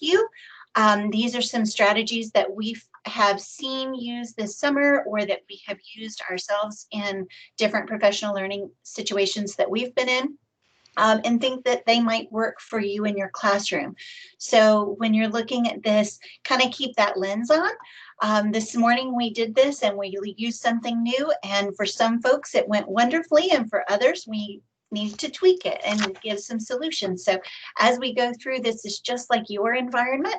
you. These are some strategies that we have seen used this summer, or that we have used ourselves in different professional learning situations that we've been in. And think that they might work for you in your classroom. So when you're looking at this, kind of keep that lens on. This morning we did this and we used something new, and for some folks it went wonderfully, and for others we need to tweak it and give some solutions. So as we go through, this is just like your environment,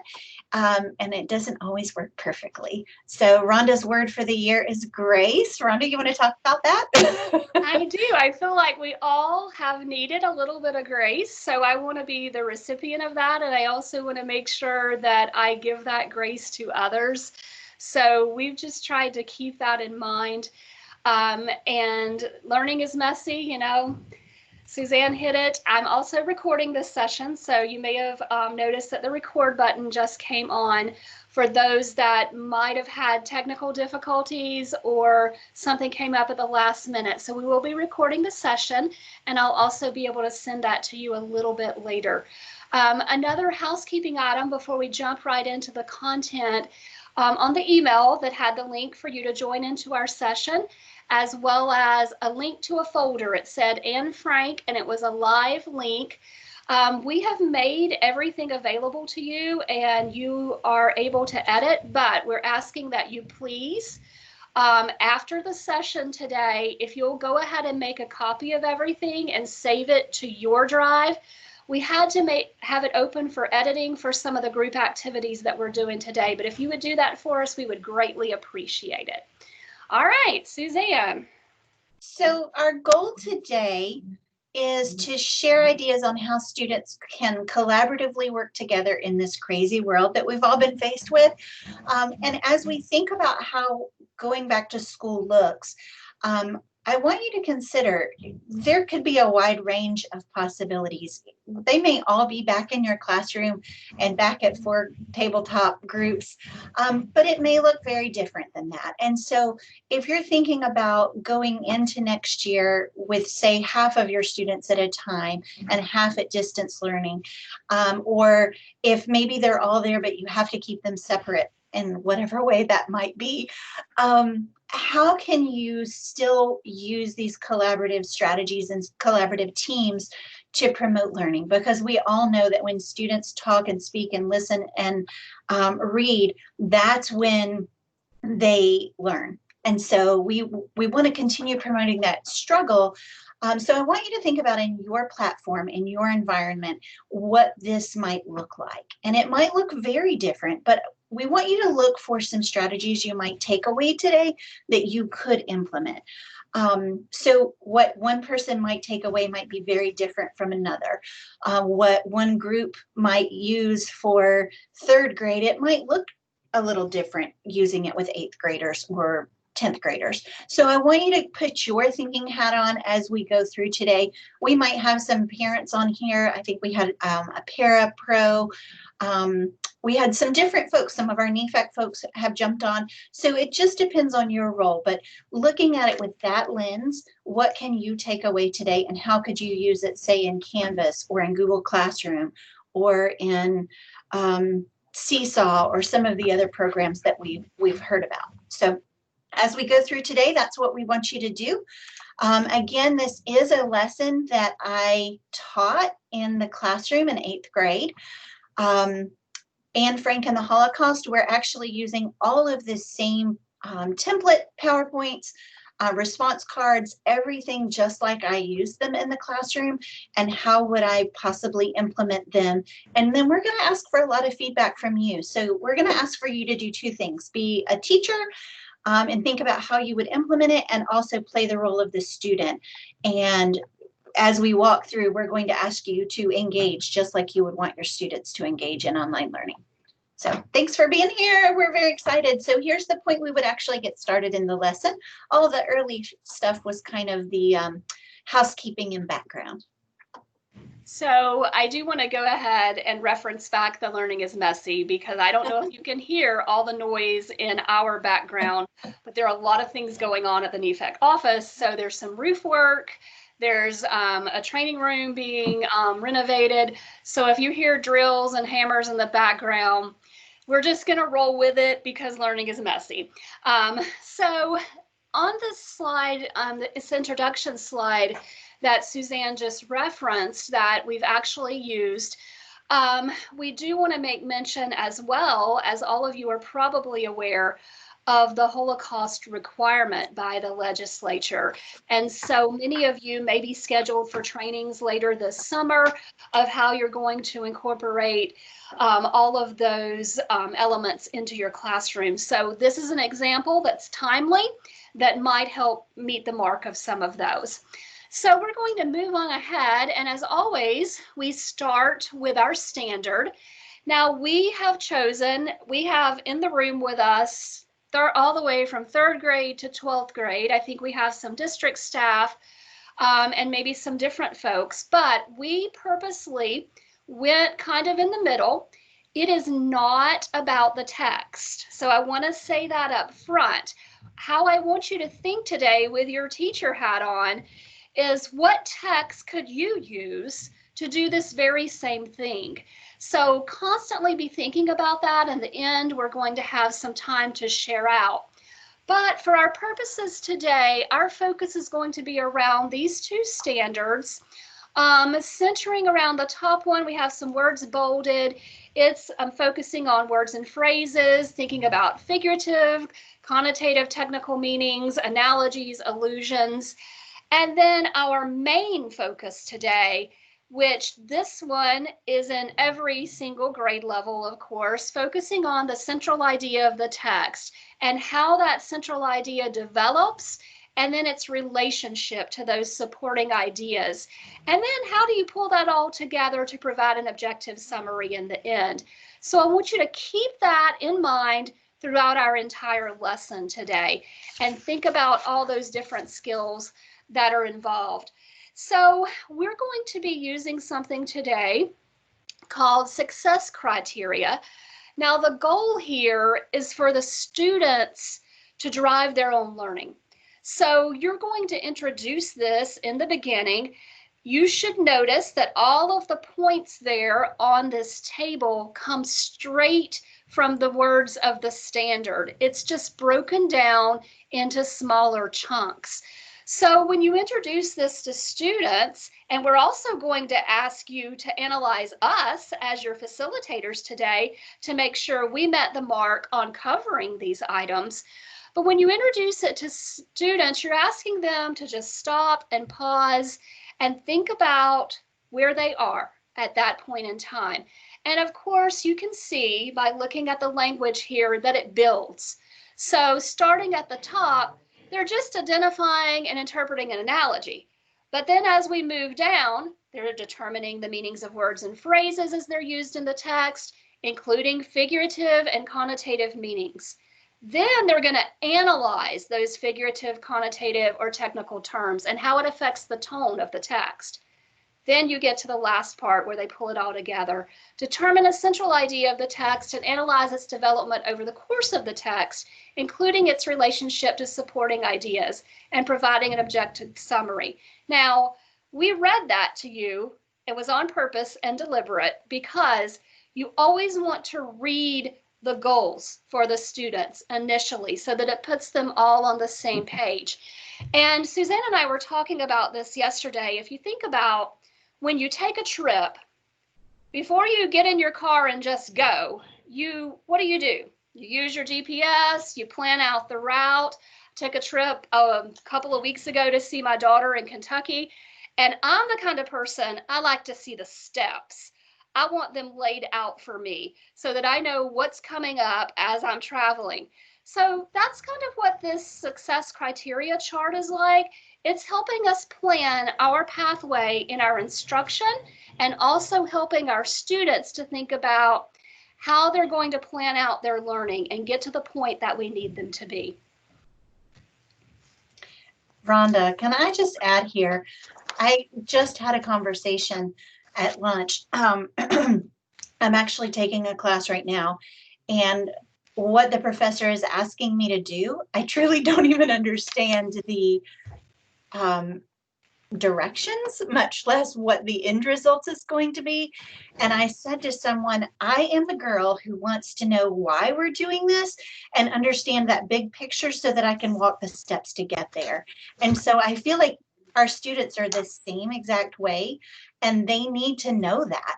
and it doesn't always work perfectly. So Rhonda's word for the year is grace. Rhonda, you want to talk about that? I do. I feel like we all have needed a little bit of grace. So I want to be the recipient of that. And I also want to make sure that I give that grace to others. So we've just tried to keep that in mind. And learning is messy, you know. Suzanne hit it. I'm also recording this session, so you may have noticed that the record button just came on for those that might have had technical difficulties or something came up at the last minute. So we will be recording the session, and I'll also be able to send that to you a little bit later. Another housekeeping item before we jump right into the content, on the email that had the link for you to join into our session, as well as a link to a folder. It said Anne Frank, and it was a live link. We have made everything available to you, and you are able to edit, but we're asking that you please, after the session today, if you'll go ahead and make a copy of everything and save it to your drive. We had to have it open for editing for some of the group activities that we're doing today, but if you would do that for us, we would greatly appreciate it. All right, Suzanne. So our goal today is to share ideas on how students can collaboratively work together in this crazy world that we've all been faced with. And as we think about how going back to school looks, I want you to consider there could be a wide range of possibilities. They may all be back in your classroom and back at 4 tabletop groups, but it may look very different than that. And so if you're thinking about going into next year with, say, half of your students at a time and half at distance learning, or if maybe they're all there, but you have to keep them separate in whatever way that might be, how can you still use these collaborative strategies and collaborative teams to promote learning? Because we all know that when students talk and speak and listen and read, that's when they learn. And so we want to continue promoting that struggle. So I want you to think about in your platform, in your environment, what this might look like. And it might look very different, but we want you to look for some strategies you might take away today that you could implement. So what one person might take away might be very different from another. What one group might use for 3rd grade, it might look a little different using it with 8th graders or 10th graders. So I want you to put your thinking hat on as we go through today. We might have some parents on here. I think we had a para-pro. We had some different folks. Some of our NEFAC folks have jumped on. So it just depends on your role. But looking at it with that lens, what can you take away today, and how could you use it, say, in Canvas or in Google Classroom or in Seesaw or some of the other programs that we've heard about. So as we go through today, that's what we want you to do. Again, this is a lesson that I taught in the classroom in 8th grade. Anne Frank and the Holocaust, we're actually using all of the same template PowerPoints, response cards, everything just like I used them in the classroom, and how would I possibly implement them. And then we're going to ask for a lot of feedback from you. So we're going to ask for you to do 2 things: be a teacher and think about how you would implement it, and also play the role of the student. And as we walk through, we're going to ask you to engage just like you would want your students to engage in online learning. So thanks for being here. We're very excited. So here's the point we would actually get started in the lesson. All the early stuff was kind of the housekeeping and background. So I do want to go ahead and reference back the learning is messy, because I don't know if you can hear all the noise in our background, but there are a lot of things going on at the NEFAC office. So there's some roof work. There's a training room being renovated. So if you hear drills and hammers in the background, we're just going to roll with it because learning is messy. So on this slide, this introduction slide that Suzanne just referenced that we've actually used, we do want to make mention, as well as all of you are probably aware, of the Holocaust requirement by the legislature. And so many of you may be scheduled for trainings later this summer of how you're going to incorporate all of those elements into your classroom. So this is an example that's timely, that might help meet the mark of some of those. So we're going to move on ahead, and as always, we start with our standard. Now we have in the room with us all the way from 3rd grade to 12th grade. I think we have some district staff and maybe some different folks, but we purposely went kind of in the middle. It is not about the text. So I want to say that up front. How I want you to think today with your teacher hat on is, what text could you use to do this very same thing? So constantly be thinking about that. In the end, we're going to have some time to share out. But for our purposes today, our focus is going to be around these two standards. Centering around the top one, we have some words bolded. It's focusing on words and phrases, thinking about figurative, connotative, technical meanings, analogies, allusions. And then our main focus today, which this one is in every single grade level, of course, focusing on the central idea of the text and how that central idea develops, and then its relationship to those supporting ideas. And then how do you pull that all together to provide an objective summary in the end? So I want you to keep that in mind throughout our entire lesson today, and think about all those different skills that are involved. So we're going to be using something today called success criteria. Now the goal here is for the students to drive their own learning. So you're going to introduce this in the beginning. You should notice that all of the points there on this table come straight from the words of the standard. It's just broken down into smaller chunks. So when you introduce this to students, and we're also going to ask you to analyze us as your facilitators today to make sure we met the mark on covering these items. But when you introduce it to students, you're asking them to just stop and pause and think about where they are at that point in time. And of course, you can see by looking at the language here that it builds. So starting at the top, they're just identifying and interpreting an analogy. But then as we move down, they're determining the meanings of words and phrases as they're used in the text, including figurative and connotative meanings. Then they're going to analyze those figurative, connotative, or technical terms and how it affects the tone of the text. Then you get to the last part where they pull it all together, determine a central idea of the text, and analyze its development over the course of the text, including its relationship to supporting ideas, and providing an objective summary. Now, we read that to you. It was on purpose and deliberate because you always want to read the goals for the students initially so that it puts them all on the same page. And Suzanne and I were talking about this yesterday. If you think about when you take a trip, before you get in your car and just go, what do? You use your GPS, you plan out the route. Took a trip a couple of weeks ago to see my daughter in Kentucky, and I'm the kind of person, I like to see the steps. I want them laid out for me so that I know what's coming up as I'm traveling. So that's kind of what this success criteria chart is like. It's helping us plan our pathway in our instruction and also helping our students to think about how they're going to plan out their learning and get to the point that we need them to be. Rhonda, can I just add here? I just had a conversation at lunch. I'm actually taking a class right now, and what the professor is asking me to do, I truly don't even understand the directions, much less what the end result is going to be. And I said to someone, I am the girl who wants to know why we're doing this and understand that big picture so that I can walk the steps to get there. And so I feel like our students are the same exact way, and they need to know that.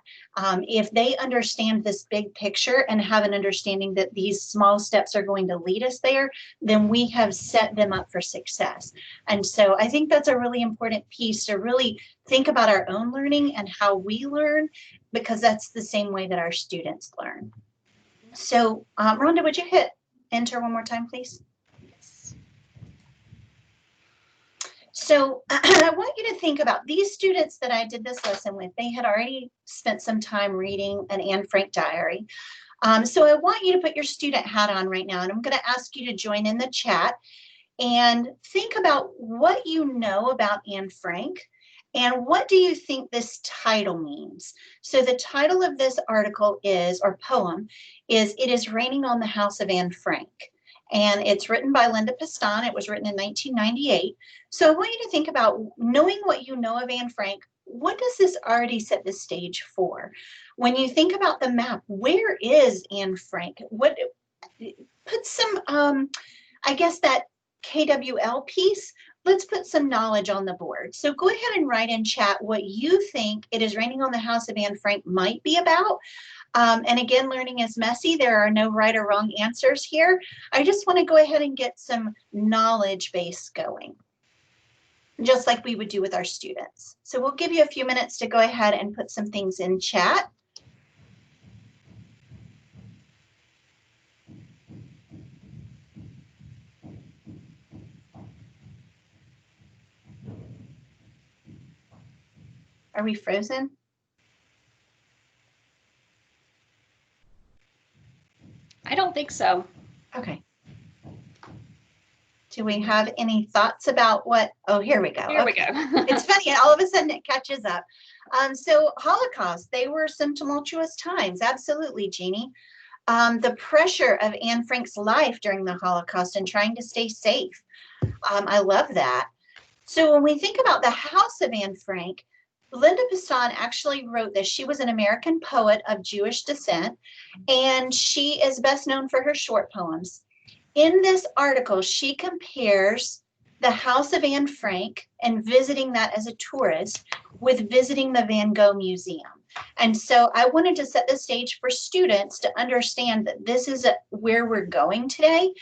If they understand this big picture and have an understanding that these small steps are going to lead us there, then we have set them up for success. And so I think that's a really important piece to really think about our own learning and how we learn, because that's the same way that our students learn. So Rhonda, would you hit enter one more time, please? So I want you to think about these students that I did this lesson with. They had already spent some time reading an Anne Frank diary. So I want you to put your student hat on right now, and I'm going to ask you to join in the chat and think about what you know about Anne Frank and what do you think this title means. So the title of this article is, or poem, is It Is Raining on the House of Anne Frank. And it's written by Linda Piston. It was written in 1998. So I want you to think about, knowing what you know of Anne Frank, what does this already set the stage for? When you think about the map, where is Anne Frank? What, put some, I guess that KWL piece, let's put some knowledge on the board. So go ahead and write in chat what you think It Is Raining on the House of Anne Frank might be about. And again, learning is messy. There are no right or wrong answers here. I just want to go ahead and get some knowledge base going, just like we would do with our students. So we'll give you a few minutes to go ahead and put some things in chat. Are we frozen? I don't think so. Okay. Do we have any thoughts about what? Oh, here we go. Here we go. It's funny, all of a sudden it catches up. So Holocaust, they were some tumultuous times. Absolutely, Jeannie. The pressure of Anne Frank's life during the Holocaust and trying to stay safe. I love that. So when we think about the house of Anne Frank, Linda Piston actually wrote this. She was an American poet of Jewish descent, and she is best known for her short poems. In this article, she compares the house of Anne Frank and visiting that as a tourist with visiting the Van Gogh Museum. And so I wanted to set the stage for students to understand that this is where we're going today.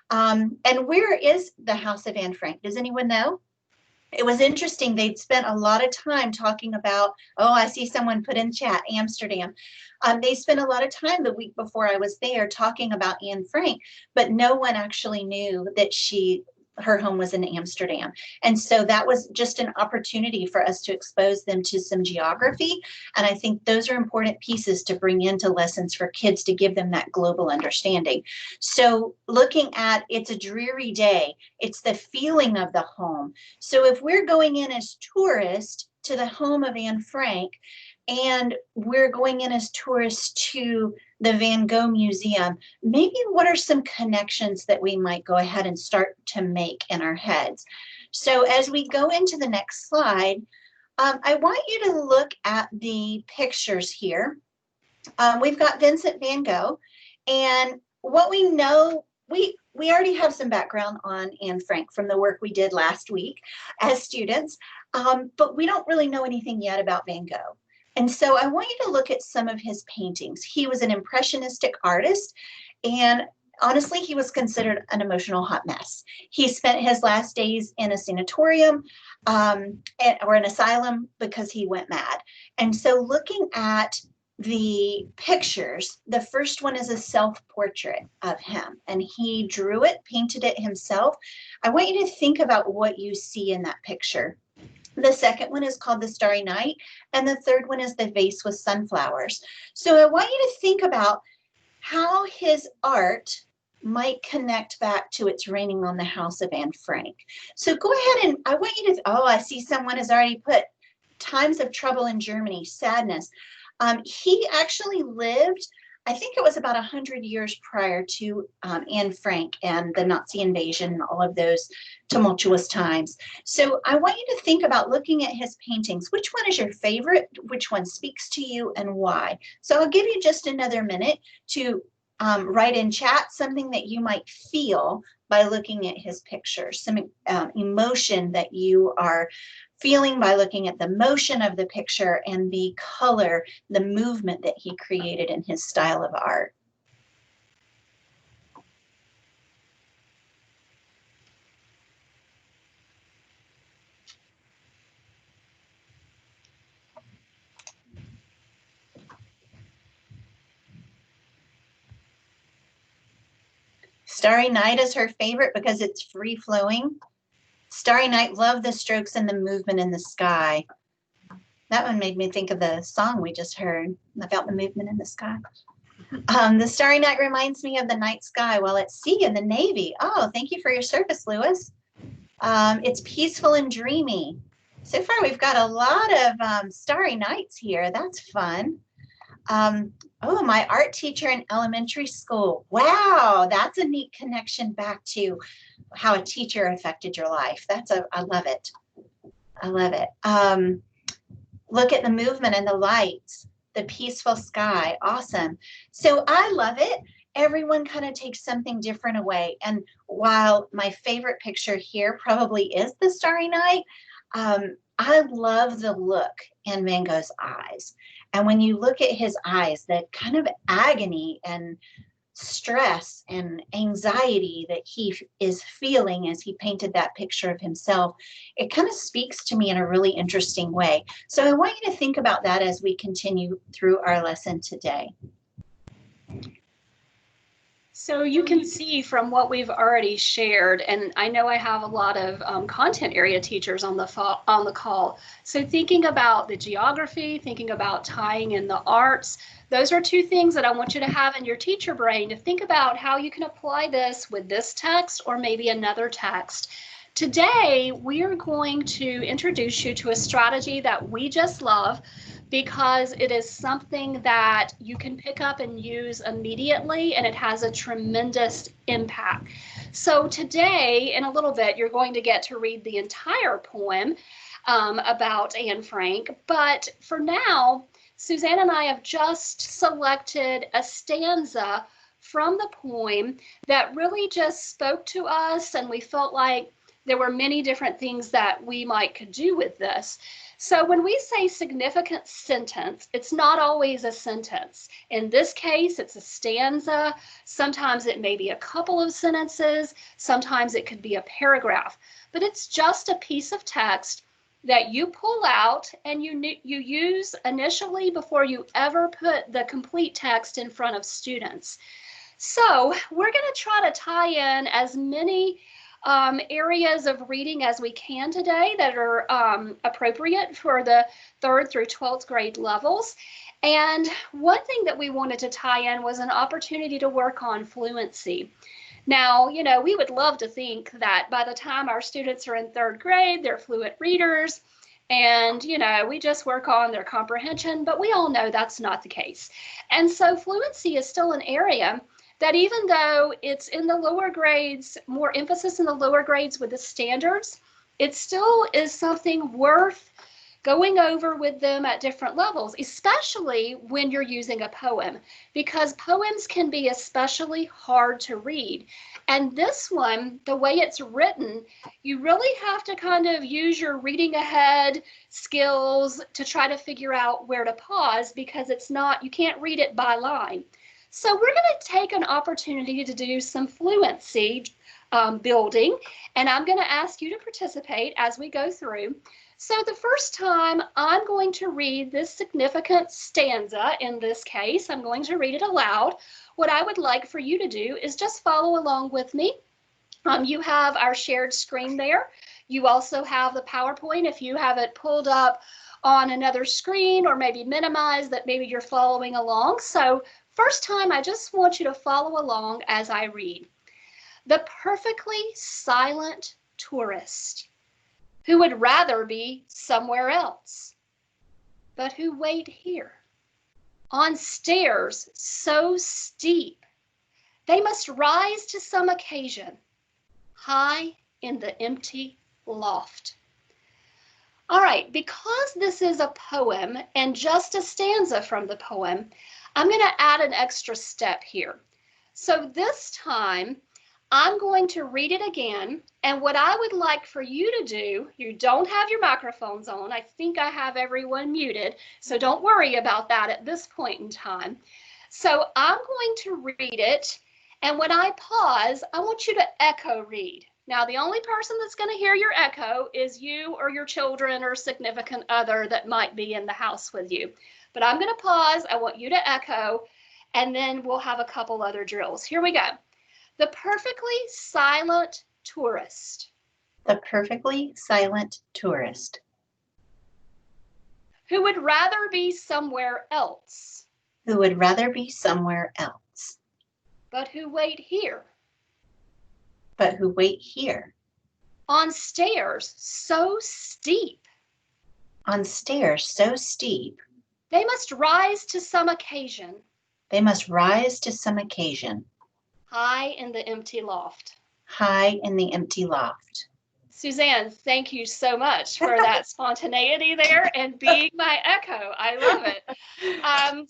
And where is the house of Anne Frank? Does anyone know? It was interesting. They'd spent a lot of time talking about, oh, I see someone put in chat, Amsterdam. They spent a lot of time the week before I was there talking about Anne Frank, but no one actually knew that her home was in Amsterdam. And so that was just an opportunity for us to expose them to some geography. And I think those are important pieces to bring into lessons for kids to give them that global understanding. So looking at, it's a dreary day, it's the feeling of the home. So if we're going in as tourists to the home of Anne Frank, and we're going in as tourists to the Van Gogh Museum, maybe what are some connections that we might go ahead and start to make in our heads? So as we go into the next slide, I want you to look at the pictures here. We've got Vincent van Gogh, and what we know, we already have some background on Anne Frank from the work we did last week as students, but we don't really know anything yet about Van Gogh. And so I want you to look at some of his paintings. He was an impressionistic artist, and honestly, he was considered an emotional hot mess. He spent his last days in a sanatorium or an asylum because he went mad. And so looking at the pictures, the first one is a self-portrait of him, and he drew it, painted it himself. I want you to think about what you see in that picture. The second one is called The Starry Night, and the third one is The Vase with Sunflowers. So I want you to think about how his art might connect back to It's Raining on the House of Anne Frank. So go ahead and I want you to, oh, I see someone has already put times of trouble in Germany, sadness. He actually lived I think it was about 100 years prior to Anne Frank and the Nazi invasion and all of those tumultuous times. So I want you to think about looking at his paintings. Which one is your favorite? Which one speaks to you and why? So I'll give you just another minute to write in chat something that you might feel by looking at his pictures, some emotion that you are feeling by looking at the motion of the picture and the color, the movement that he created in his style of art. Starry Night is her favorite because it's free flowing. Starry Night, love the strokes and the movement in the sky. That one made me think of the song we just heard about the movement in the sky. The Starry Night reminds me of the night sky while at sea in the Navy. Oh, thank you for your service, Lewis. It's peaceful and dreamy. So far, we've got a lot of starry nights here. That's fun. Oh, my art teacher in elementary school. Wow, that's a neat connection back to how a teacher affected your life. I love it. I love it. Look at the movement and the lights, the peaceful sky. Awesome. So I love it. Everyone kind of takes something different away. And while my favorite picture here probably is the Starry Night, I love the look in Van Gogh's eyes. And when you look at his eyes, that kind of agony and stress and anxiety that he is feeling as he painted that picture of himself, it kind of speaks to me in a really interesting way. So I want you to think about that as we continue through our lesson today. So you can see from what we've already shared, and I know I have a lot of content area teachers on the call. So thinking about the geography, thinking about tying in the arts, those are two things that I want you to have in your teacher brain to think about how you can apply this with this text or maybe another text. Today, we are going to introduce you to a strategy that we just love, because it is something that you can pick up and use immediately, and it has a tremendous impact. So today, in a little bit, you're going to get to read the entire poem about Anne Frank. But for now, Suzanne and I have just selected a stanza from the poem that really just spoke to us, and we felt like there were many different things that we could do with this. So when we say significant sentence, it's not always a sentence. In this case, it's a stanza. Sometimes it may be a couple of sentences. Sometimes it could be a paragraph. But it's just a piece of text that you pull out and you use initially before you ever put the complete text in front of students. So we're going to try to tie in as many areas of reading as we can today that are appropriate for the 3rd through 12th grade levels. And one thing that we wanted to tie in was an opportunity to work on fluency. Now, you know, we would love to think that by the time our students are in 3rd grade, they're fluent readers, and, you know, we just work on their comprehension, but we all know that's not the case. And so fluency is still an area that, even though it's in the lower grades, more emphasis in the lower grades with the standards, it still is something worth going over with them at different levels, especially when you're using a poem, because poems can be especially hard to read. And this one, the way it's written, you really have to kind of use your reading ahead skills to try to figure out where to pause, because it's not, you can't read it by line. So we're going to take an opportunity to do some fluency building, and I'm going to ask you to participate as we go through. So the first time I'm going to read this significant stanza, in this case, I'm going to read it aloud. What I would like for you to do is just follow along with me. You have our shared screen there. You also have the PowerPoint if you have it pulled up on another screen, or maybe minimized, that maybe you're following along. So first time, I just want you to follow along as I read. The perfectly silent tourist who would rather be somewhere else, but who wait here on stairs so steep, they must rise to some occasion, high in the empty loft. All right, because this is a poem and just a stanza from the poem, I'm going to add an extra step here. So this time, I'm going to read it again, and what I would like for you to do, you don't have your microphones on. I think I have everyone muted, so don't worry about that at this point in time. So I'm going to read it, and when I pause, I want you to echo read. Now, the only person that's going to hear your echo is you or your children or significant other that might be in the house with you. But I'm going to pause. I want you to echo, and then we'll have a couple other drills. Here we go. The perfectly silent tourist. The perfectly silent tourist. Who would rather be somewhere else. Who would rather be somewhere else. But who wait here. But who wait here. On stairs so steep. On stairs so steep. They must rise to some occasion. They must rise to some occasion. High in the empty loft. High in the empty loft. Suzanne, thank you so much for that spontaneity there and being my echo. I love it.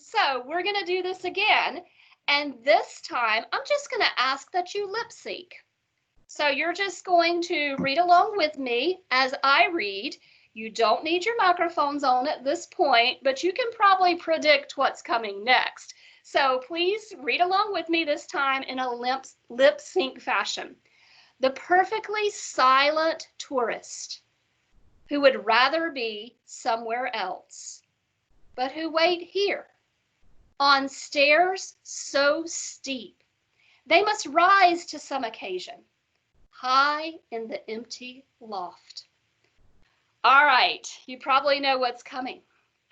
So we're going to do this again. And this time, I'm just going to ask that you lip sync. So you're just going to read along with me as I read. You don't need your microphones on at this point, but you can probably predict what's coming next. So please read along with me this time in a lip sync fashion. The perfectly silent tourist who would rather be somewhere else, but who wait here on stairs so steep. They must rise to some occasion, high in the empty loft. All right, you probably know what's coming.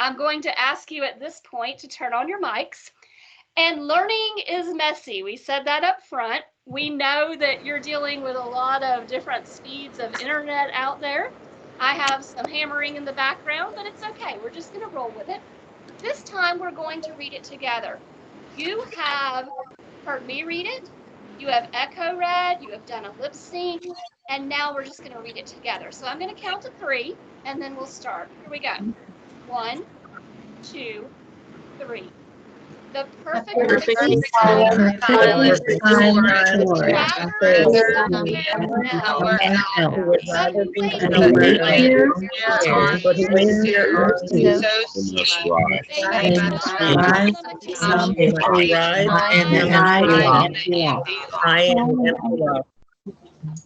I'm going to ask you at this point to turn on your mics. And learning is messy. We said that up front. We know that you're dealing with a lot of different speeds of internet out there. I have some hammering in the background, but it's okay. We're just going to roll with it. This time we're going to read it together. You have heard me read it. You have echo read. You have done a lip sync. And now we're just going to read it together. So I'm going to count to 3, and then we'll start. Here we go. 1, 2, 3. The perfectly silent tourist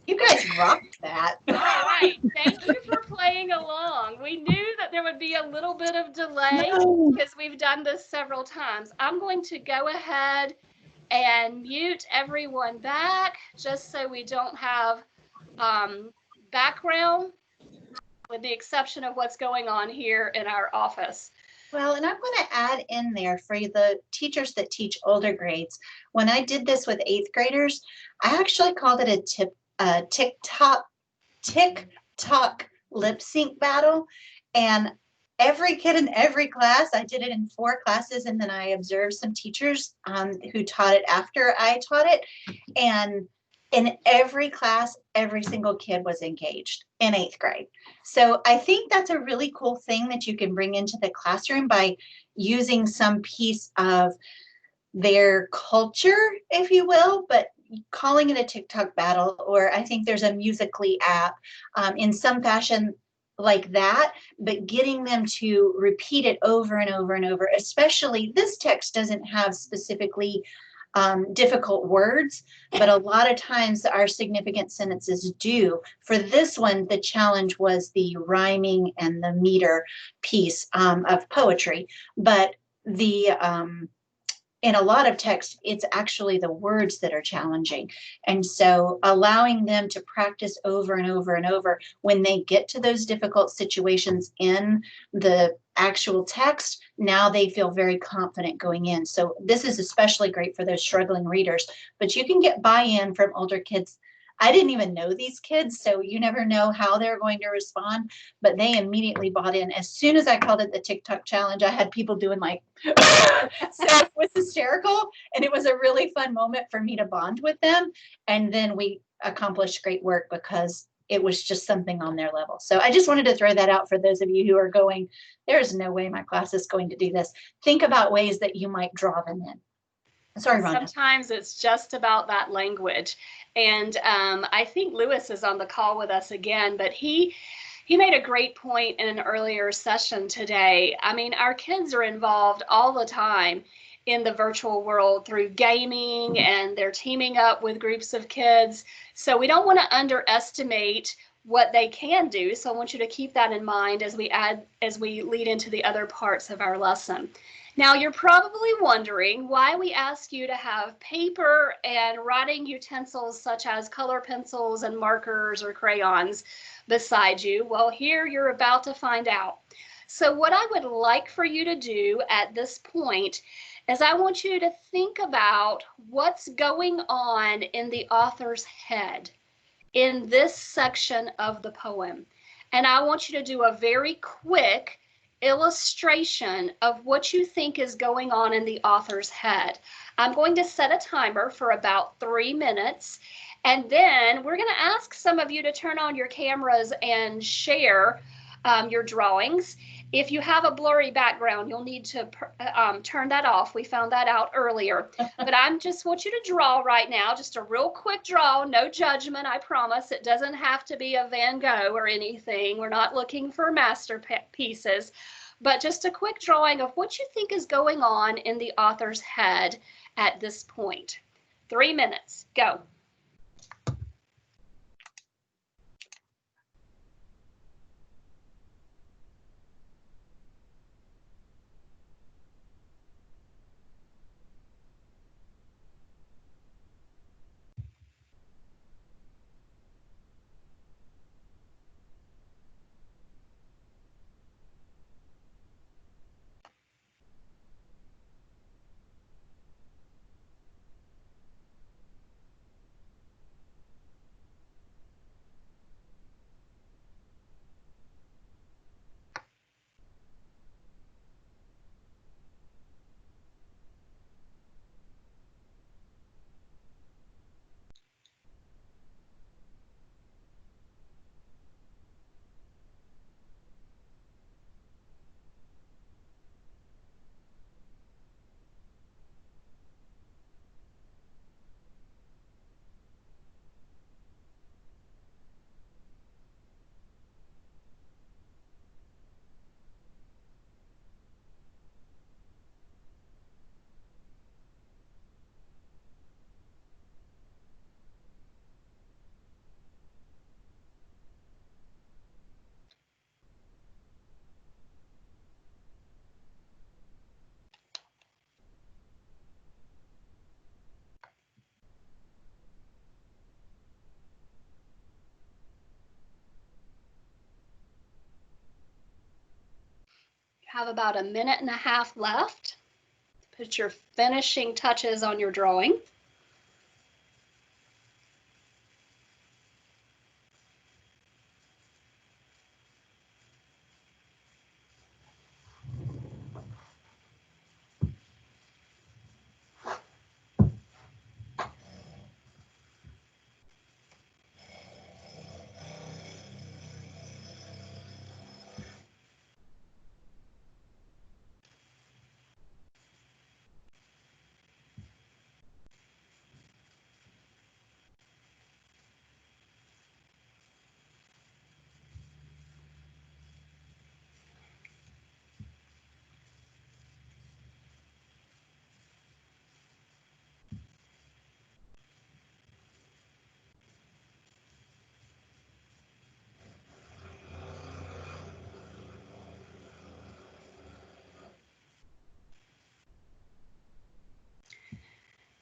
You guys rocked that. All right, thank you for playing along. We knew that there would be a little bit of delay because we've done this several times. I'm going to go ahead and mute everyone back just so we don't have background, with the exception of what's going on here in our office. Well, and I'm going to add in there for the teachers that teach older grades. When I did this with 8th graders, I actually called it a TikTok lip sync battle. And every kid in every class, I did it in 4 classes, and then I observed some teachers who taught it after I taught it. And in every class, every single kid was engaged in 8th grade. So I think that's a really cool thing that you can bring into the classroom by using some piece of their culture, if you will, but calling it a TikTok battle, or I think there's a Musical.ly app in some fashion like that, but getting them to repeat it over and over and over, especially this text doesn't have specifically difficult words, but a lot of times our significant sentences do. For this one, the challenge was the rhyming and the meter piece of poetry, but the in a lot of text, it's actually the words that are challenging. And so allowing them to practice over and over and over, when they get to those difficult situations in the actual text, now they feel very confident going in. So this is especially great for those struggling readers, but you can get buy-in from older kids I didn't even know these kids, so you never know how they're going to respond, but they immediately bought in. As soon as I called it the TikTok challenge, I had people doing like, so it was hysterical. And it was a really fun moment for me to bond with them. And then we accomplished great work because it was just something on their level. So I just wanted to throw that out for those of you who are going, there's no way my class is going to do this. Think about ways that you might draw them in. Sorry, Rhonda. Sometimes it's just about that language. And I think Lewis is on the call with us again, but he made a great point in an earlier session today. I mean, our kids are involved all the time in the virtual world through gaming, and they're teaming up with groups of kids. So we don't want to underestimate what they can do. So I want you to keep that in mind as we lead into the other parts of our lesson. Now, you're probably wondering why we ask you to have paper and writing utensils such as color pencils and markers or crayons beside you. Well, here you're about to find out. So what I would like for you to do at this point is I want you to think about what's going on in the author's head in this section of the poem. And I want you to do a very quick illustration of what you think is going on in the author's head. I'm going to set a timer for about 3 minutes, and then we're going to ask some of you to turn on your cameras and share your drawings. If you have a blurry background, you'll need to turn that off. We found that out earlier. But I just want you to draw right now, just a real quick draw, no judgment, I promise. It doesn't have to be a Van Gogh or anything. We're not looking for masterpieces, but just a quick drawing of what you think is going on in the author's head at this point. 3 minutes, go. Have about 1.5 minutes left. Put your finishing touches on your drawing.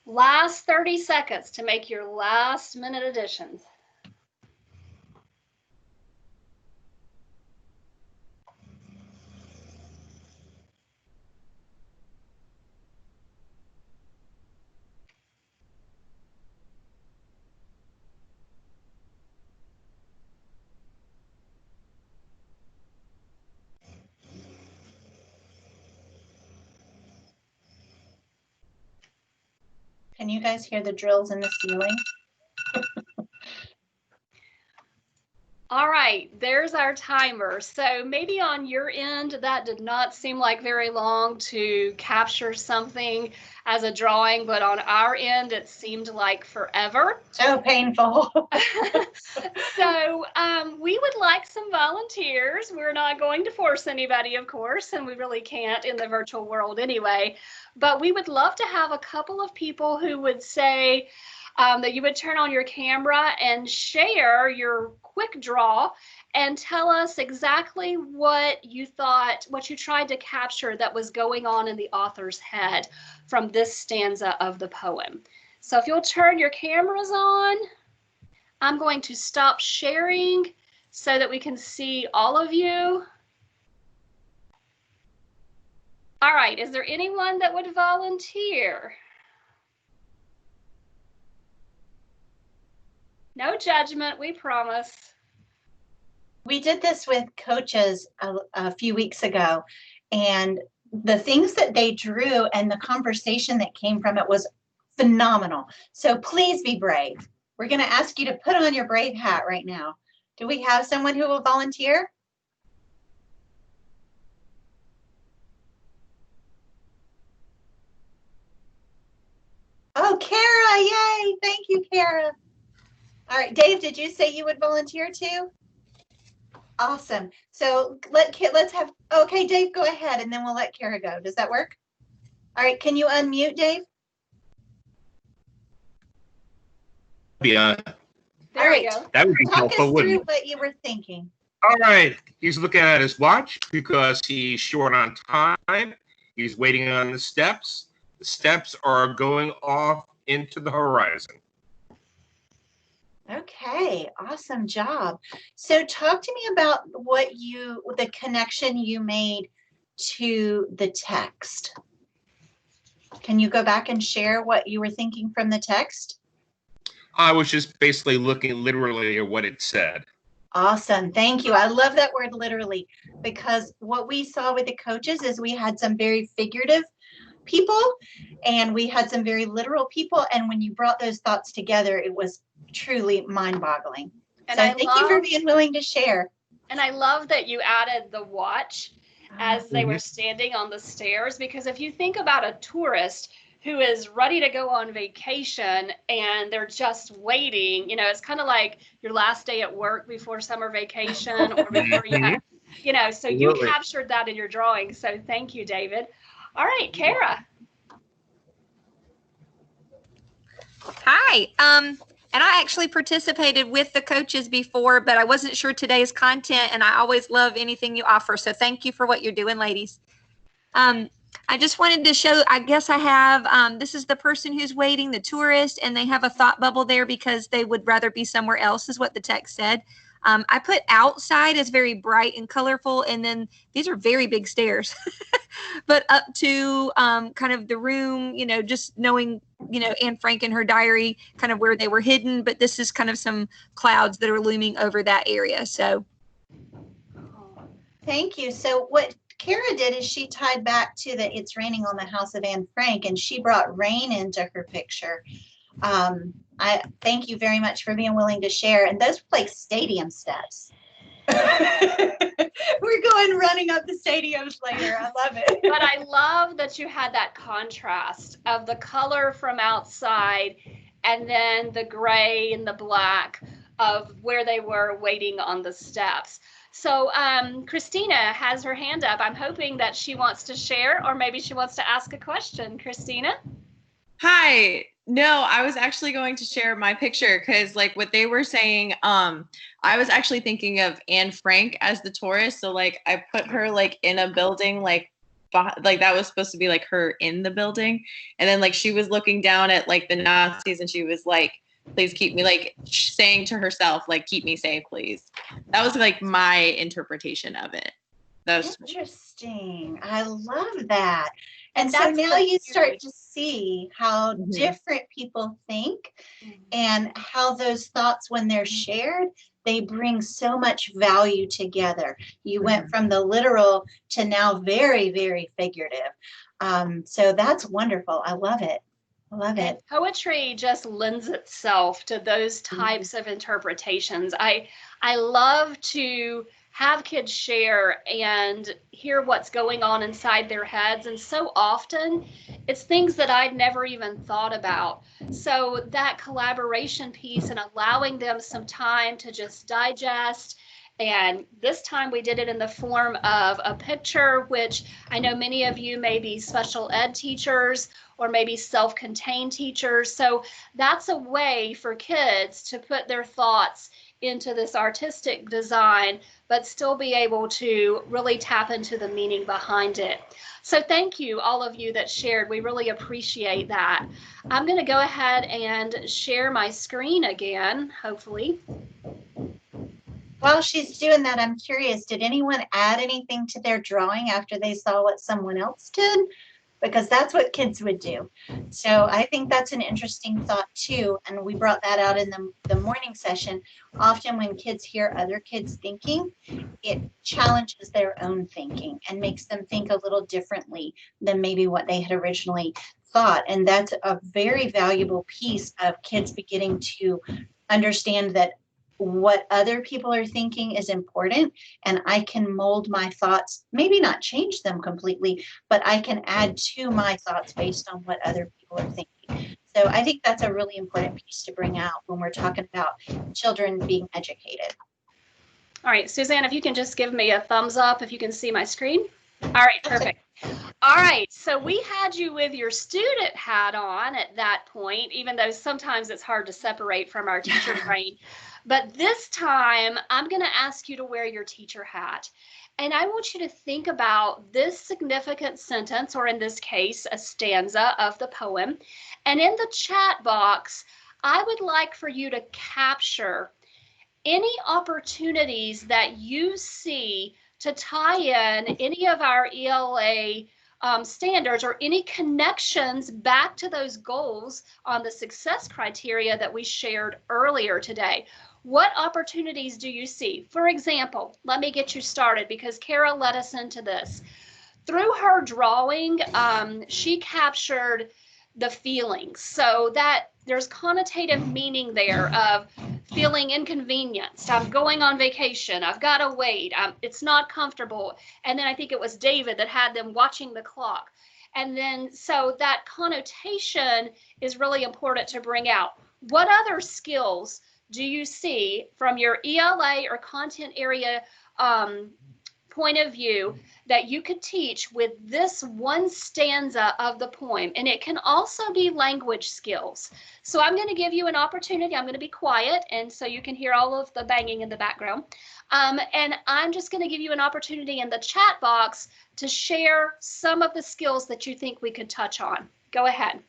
Last 30 seconds to make your last minute additions. Can you guys hear the drills in the ceiling? All right, there's our timer. So maybe on your end, that did not seem like very long to capture something as a drawing, but on our end, it seemed like forever. So painful. So we would like some volunteers. We're not going to force anybody, of course, and we really can't in the virtual world anyway. But we would love to have a couple of people who would say that you would turn on your camera and share your quick draw and tell us exactly what you thought, what you tried to capture that was going on in the author's head from this stanza of the poem. So if you'll turn your cameras on, I'm going to stop sharing so that we can see all of you. All right, is there anyone that would volunteer? No judgment, we promise. We did this with coaches a few weeks ago, and the things that they drew and the conversation that came from it was phenomenal. So please be brave. We're going to ask you to put on your brave hat right now. Do we have someone who will volunteer? Oh, Kara, yay. Thank you, Kara. All right, Dave, did you say you would volunteer too? Awesome. So let's have, okay, Dave, go ahead, and then we'll let Kara go. Does that work? All right, can you unmute, Dave? Yeah. There we go. That would be Talk helpful, us through wouldn't it? what you were thinking. All right. He's looking at his watch because he's short on time. He's waiting on the steps. The steps are going off into the horizon. Okay, awesome job. So talk to me about the connection you made to the text. Can you go back and share what you were thinking from the text? I was just basically looking literally at what it said. Awesome, thank you. I love that word literally, because what we saw with the coaches is we had some very figurative people and we had some very literal people. And when you brought those thoughts together, it was truly mind-boggling. So thank you for being willing to share. And I love that you added the watch as they were standing on the stairs, because if you think about a tourist who is ready to go on vacation and they're just waiting, you know, it's kind of like your last day at work before summer vacation or before you have, you know, so you captured that in your drawing. So thank you, David. All right, Kara. Hi. And I actually participated with the coaches before, but I wasn't sure today's content, and I always love anything you offer. So thank you for what you're doing, ladies. I just wanted to show, I guess I have, this is the person who's waiting, the tourist, and they have a thought bubble there because they would rather be somewhere else, is what the text said. I put outside as very bright and colorful, and then these are very big stairs, but up to kind of the room, you know, just knowing, you know, Anne Frank in her diary, kind of where they were hidden, but this is kind of some clouds that are looming over that area. So. Thank you. So what Kara did is she tied back to the It's Raining on the House of Anne Frank, and she brought rain into her picture. I thank you very much for being willing to share. And those were like stadium steps. We're going running up the stadiums later. I love it. But I love that you had that contrast of the color from outside and then the gray and the black of where they were waiting on the steps. So Christina has her hand up. I'm hoping that she wants to share, or maybe she wants to ask a question. Christina? Hi. No, I was actually going to share my picture because like what they were saying, I was actually thinking of Anne Frank as the tourist. So like I put her like in a building, like that was supposed to be like her in the building. And then like she was looking down at like the Nazis and she was like, please keep me, like saying to herself, like, keep me safe, please. That was like my interpretation of it. That's interesting. I love that. And so now you start to see how different people think and how those thoughts, when they're shared, they bring so much value together. You went from the literal to now very, very figurative. So that's wonderful. I love it. Love And it. poetry just lends itself to those types of interpretations. I love to have kids share and hear what's going on inside their heads. And so often it's things that I'd never even thought about. So that collaboration piece and allowing them some time to just digest. And this time we did it in the form of a picture, which I know many of you may be special ed teachers or maybe self-contained teachers. So that's a way for kids to put their thoughts into this artistic design, but still be able to really tap into the meaning behind it. So thank you, all of you that shared. We really appreciate that. I'm going to go ahead and share my screen again, hopefully. While she's doing that, I'm curious, did anyone add anything to their drawing after they saw what someone else did? Because that's what kids would do. So I think that's an interesting thought too. And we brought that out in the morning session. Often when kids hear other kids thinking, it challenges their own thinking and makes them think a little differently than maybe what they had originally thought. And that's a very valuable piece of kids beginning to understand that what other people are thinking is important, and I can mold my thoughts, maybe not change them completely, but I can add to my thoughts based on what other people are thinking. So I think that's a really important piece to bring out when we're talking about children being educated. All right, Suzanne, if you can just give me a thumbs up if you can see my screen. All right, perfect. All right, so we had you with your student hat on at that point, even though sometimes it's hard to separate from our teacher brain. But this time, I'm going to ask you to wear your teacher hat. And I want you to think about this significant sentence, or in this case, a stanza of the poem. And in the chat box, I would like for you to capture any opportunities that you see to tie in any of our ELA standards or any connections back to those goals on the success criteria that we shared earlier today. What opportunities do you see? For example, let me get you started because Kara led us into this. Through her drawing, she captured the feelings. So that there's connotative meaning there of feeling inconvenienced. I'm going on vacation. I've got to wait. It's not comfortable. And then I think it was David that had them watching the clock. And then so that connotation is really important to bring out. What other skills do you see from your ELA or content area point of view that you could teach with this one stanza of the poem? And it can also be language skills. So I'm going to give you an opportunity. I'm going to be quiet, and so you can hear all of the banging in the background. And I'm just going to give you an opportunity in the chat box to share some of the skills that you think we could touch on. Go ahead.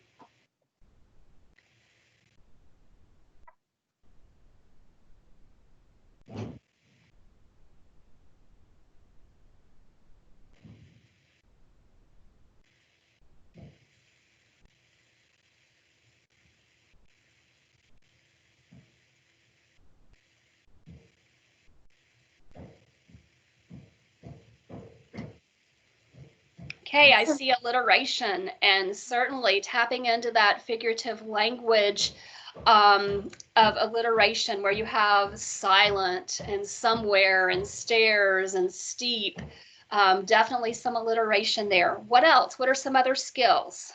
Okay, I see alliteration, and certainly tapping into that figurative language of alliteration where you have silent and somewhere and stairs and steep. Definitely some alliteration there. What else? What are some other skills?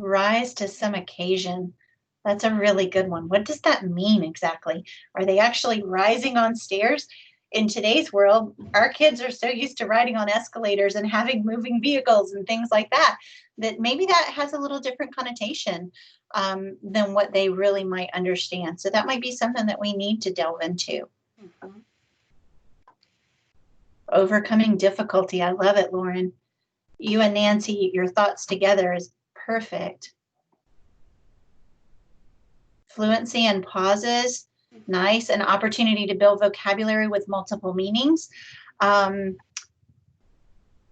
Rise to some occasion. That's a really good one. What does that mean exactly? Are they actually rising on stairs? In today's world, our kids are so used to riding on escalators and having moving vehicles and things like that, that maybe that has a little different connotation than what they really might understand. So that might be something that we need to delve into. Mm-hmm. Overcoming difficulty. I love it, Lauren. You and Nancy, your thoughts together is perfect. Fluency and pauses, nice. An opportunity to build vocabulary with multiple meanings.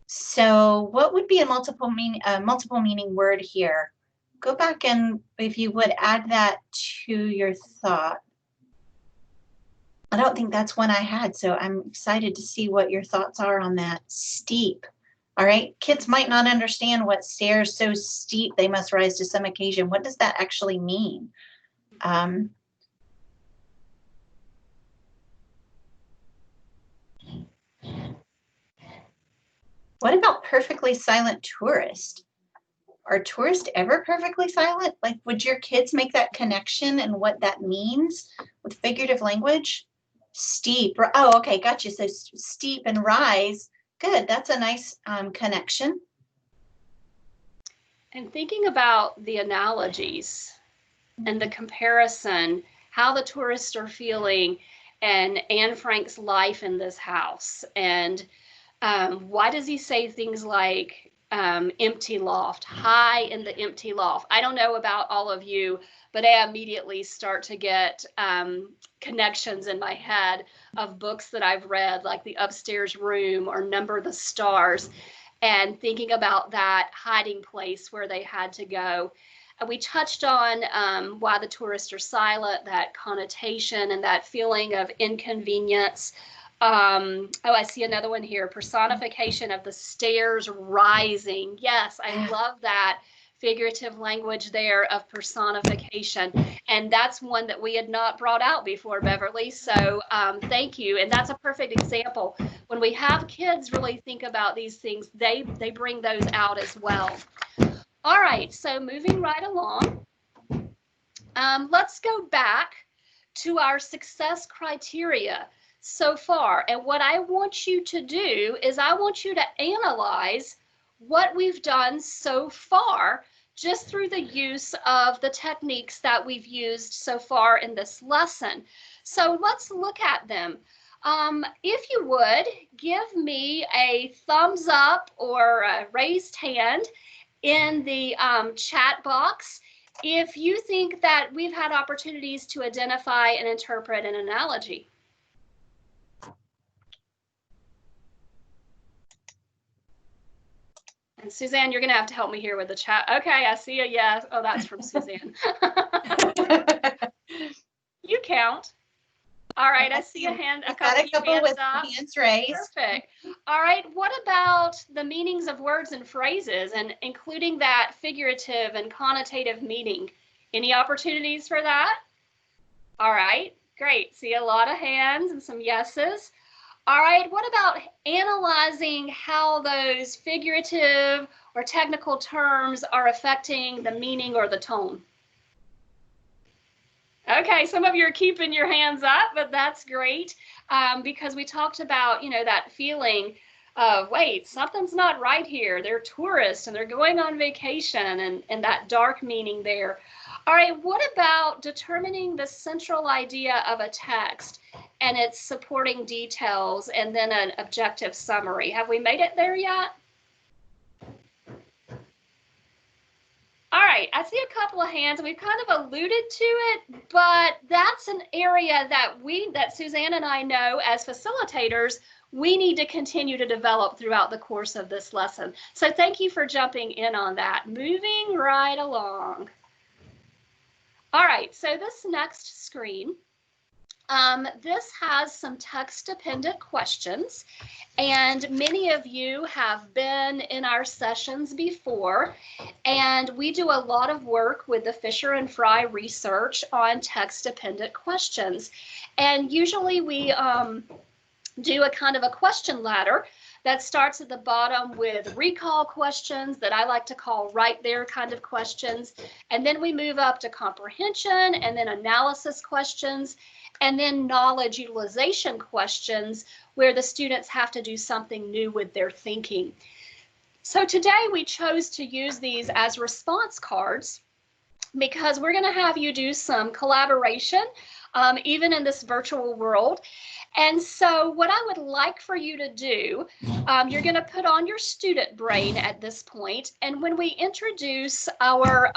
So what would be a multiple meaning word here? go back and if you would add that to your thought. I don't think that's one I had, so I'm excited to see what your thoughts are on that. Steep. All right, kids might not understand what stairs so steep they must rise to some occasion. What does that actually mean? What about perfectly silent tourist? Are tourists ever perfectly silent? Like, would your kids make that connection and what that means with figurative language? Steep. Oh, okay, gotcha. So steep and rise. Good. That's a nice connection. And thinking about the analogies and the comparison, how the tourists are feeling, and Anne Frank's life in this house. And why does he say things like empty loft, high in the empty loft? I don't know about all of you, but I immediately start to get connections in my head of books that I've read, like The Upstairs Room or Number the Stars, and thinking about that hiding place where they had to go. And we touched on why the tourists are silent, that connotation and that feeling of inconvenience. Oh, I see another one here. Personification of the stairs rising. Yes, I love that figurative language there of personification. And that's one that we had not brought out before, Beverly. So thank you. And that's a perfect example. When we have kids really think about these things, they bring those out as well. All right, so moving right along, let's go back to our success criteria so far. And what I want you to do is I want you to analyze what we've done so far just through the use of the techniques that we've used so far in this lesson. So let's look at them. If you would, give me a thumbs up or a raised hand in the chat box if you think that we've had opportunities to identify and interpret an analogy. And Suzanne, you're going to have to help me here with the chat. Okay, I see a yes. Oh, that's from Suzanne. You count. All right, I see a hand. I've got a couple with hands raised. Perfect. All right, what about the meanings of words and phrases and including that figurative and connotative meaning? Any opportunities for that? All right, great. See a lot of hands and some yeses. All right, what about analyzing how those figurative or technical terms are affecting the meaning or the tone? Okay, some of you are keeping your hands up, but that's great because we talked about, you know, that feeling of, wait, something's not right here. They're tourists and they're going on vacation and that dark meaning there. All right, what about determining the central idea of a text and its supporting details and then an objective summary? Have we made it there yet? All right, I see a couple of hands. We've kind of alluded to it, but that's an area that Suzanne and I know as facilitators, we need to continue to develop throughout the course of this lesson. So thank you for jumping in on that. Moving right along. All right, so this next screen, this has some text-dependent questions, and many of you have been in our sessions before, and we do a lot of work with the Fisher and Fry research on text-dependent questions. And usually we do a kind of a question ladder that starts at the bottom with recall questions that I like to call right there kind of questions. And then we move up to comprehension and then analysis questions and then knowledge utilization questions where the students have to do something new with their thinking. So today we chose to use these as response cards because we're going to have you do some collaboration even in this virtual world. And so what I would like for you to do, you're going to put on your student brain at this point, and when we introduce our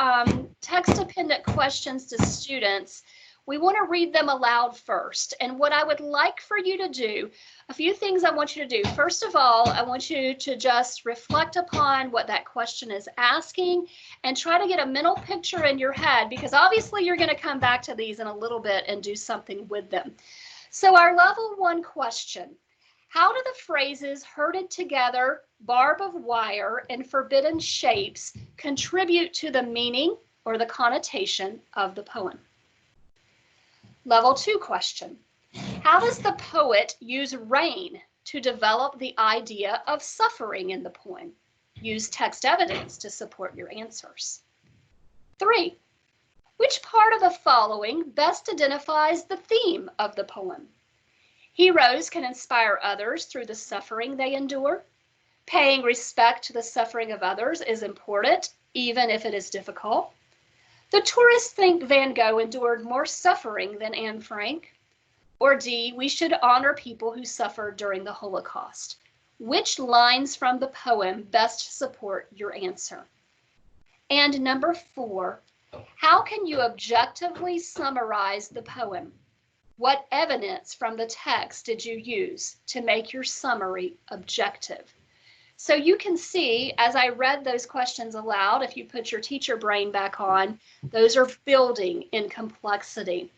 text-dependent questions to students, we want to read them aloud first. And what I would like for you to do, a few things I want you to do. First of all, I want you to just reflect upon what that question is asking and try to get a mental picture in your head, because obviously you're going to come back to these in a little bit and do something with them. So our level 1 question: how do the phrases herded together, barb of wire, and forbidden shapes contribute to the meaning or the connotation of the poem? Level 2 question: how does the poet use rain to develop the idea of suffering in the poem? Use text evidence to support your answers. 3, which part of the following best identifies the theme of the poem? Heroes can inspire others through the suffering they endure. Paying respect to the suffering of others is important, even if it is difficult. The tourists think Van Gogh endured more suffering than Anne Frank. Or D, we should honor people who suffered during the Holocaust. Which lines from the poem best support your answer? And number 4, how can you objectively summarize the poem? What evidence from the text did you use to make your summary objective? So you can see, as I read those questions aloud, if you put your teacher brain back on, those are building in complexity.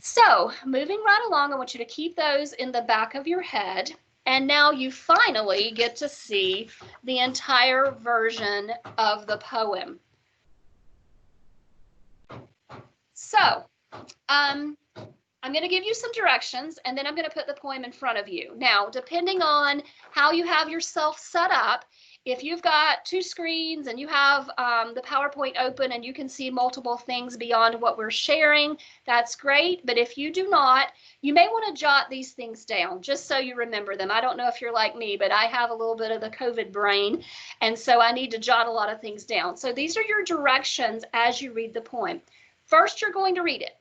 So moving right along, I want you to keep those in the back of your head. And now you finally get to see the entire version of the poem. So, I'm going to give you some directions, and then I'm going to put the poem in front of you. Now, depending on how you have yourself set up, if you've got 2 screens and you have the PowerPoint open and you can see multiple things beyond what we're sharing, that's great. But if you do not, you may want to jot these things down just so you remember them. I don't know if you're like me, but I have a little bit of the COVID brain, and so I need to jot a lot of things down. So these are your directions as you read the poem. First, you're going to read it.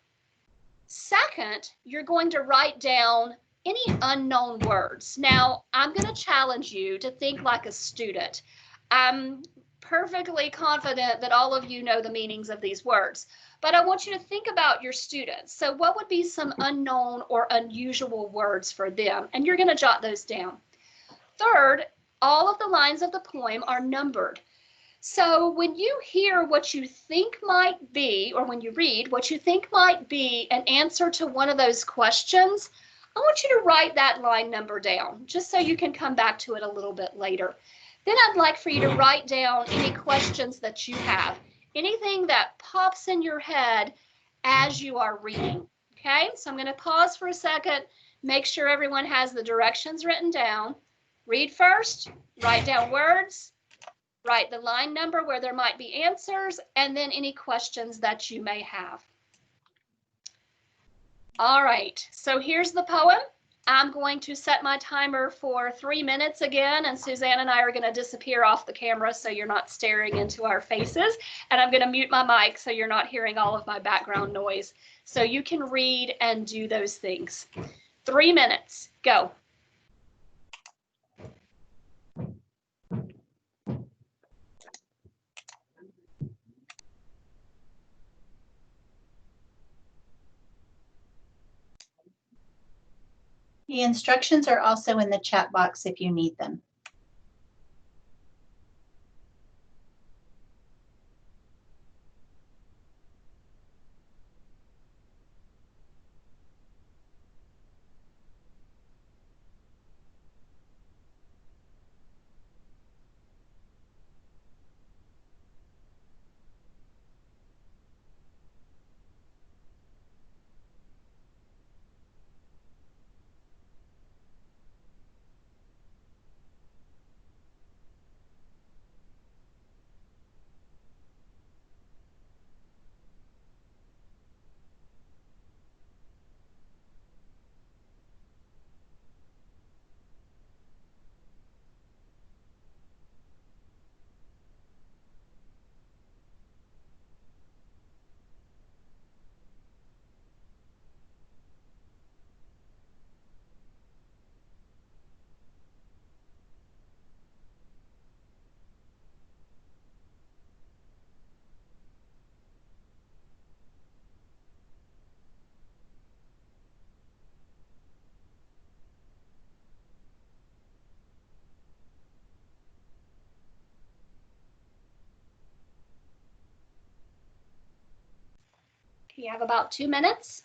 Second, you're going to write down any unknown words. Now, I'm going to challenge you to think like a student. I'm perfectly confident that all of you know the meanings of these words, but I want you to think about your students. So what would be some unknown or unusual words for them? And you're going to jot those down. Third, all of the lines of the poem are numbered. So when you hear what you think might be, or when you read what you think might be an answer to one of those questions, I want you to write that line number down, just so you can come back to it a little bit later. Then I'd like for you to write down any questions that you have, anything that pops in your head as you are reading. Okay, so I'm going to pause for a second, make sure everyone has the directions written down. Read first, write down words, write the line number where there might be answers, and then any questions that you may have. All right, so here's the poem. I'm going to set my timer for 3 minutes again, and Suzanne and I are going to disappear off the camera so you're not staring into our faces. And I'm going to mute my mic so you're not hearing all of my background noise. So you can read and do those things. 3 minutes, go. The instructions are also in the chat box if you need them. You have about 2 minutes.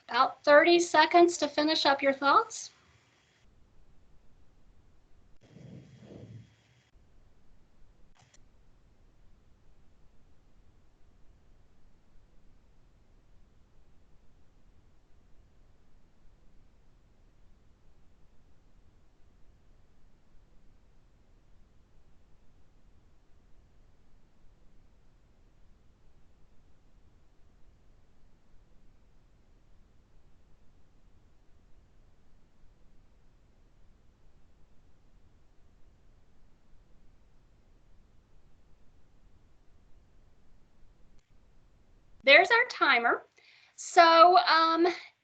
About 30 seconds to finish up your thoughts. There's our timer. So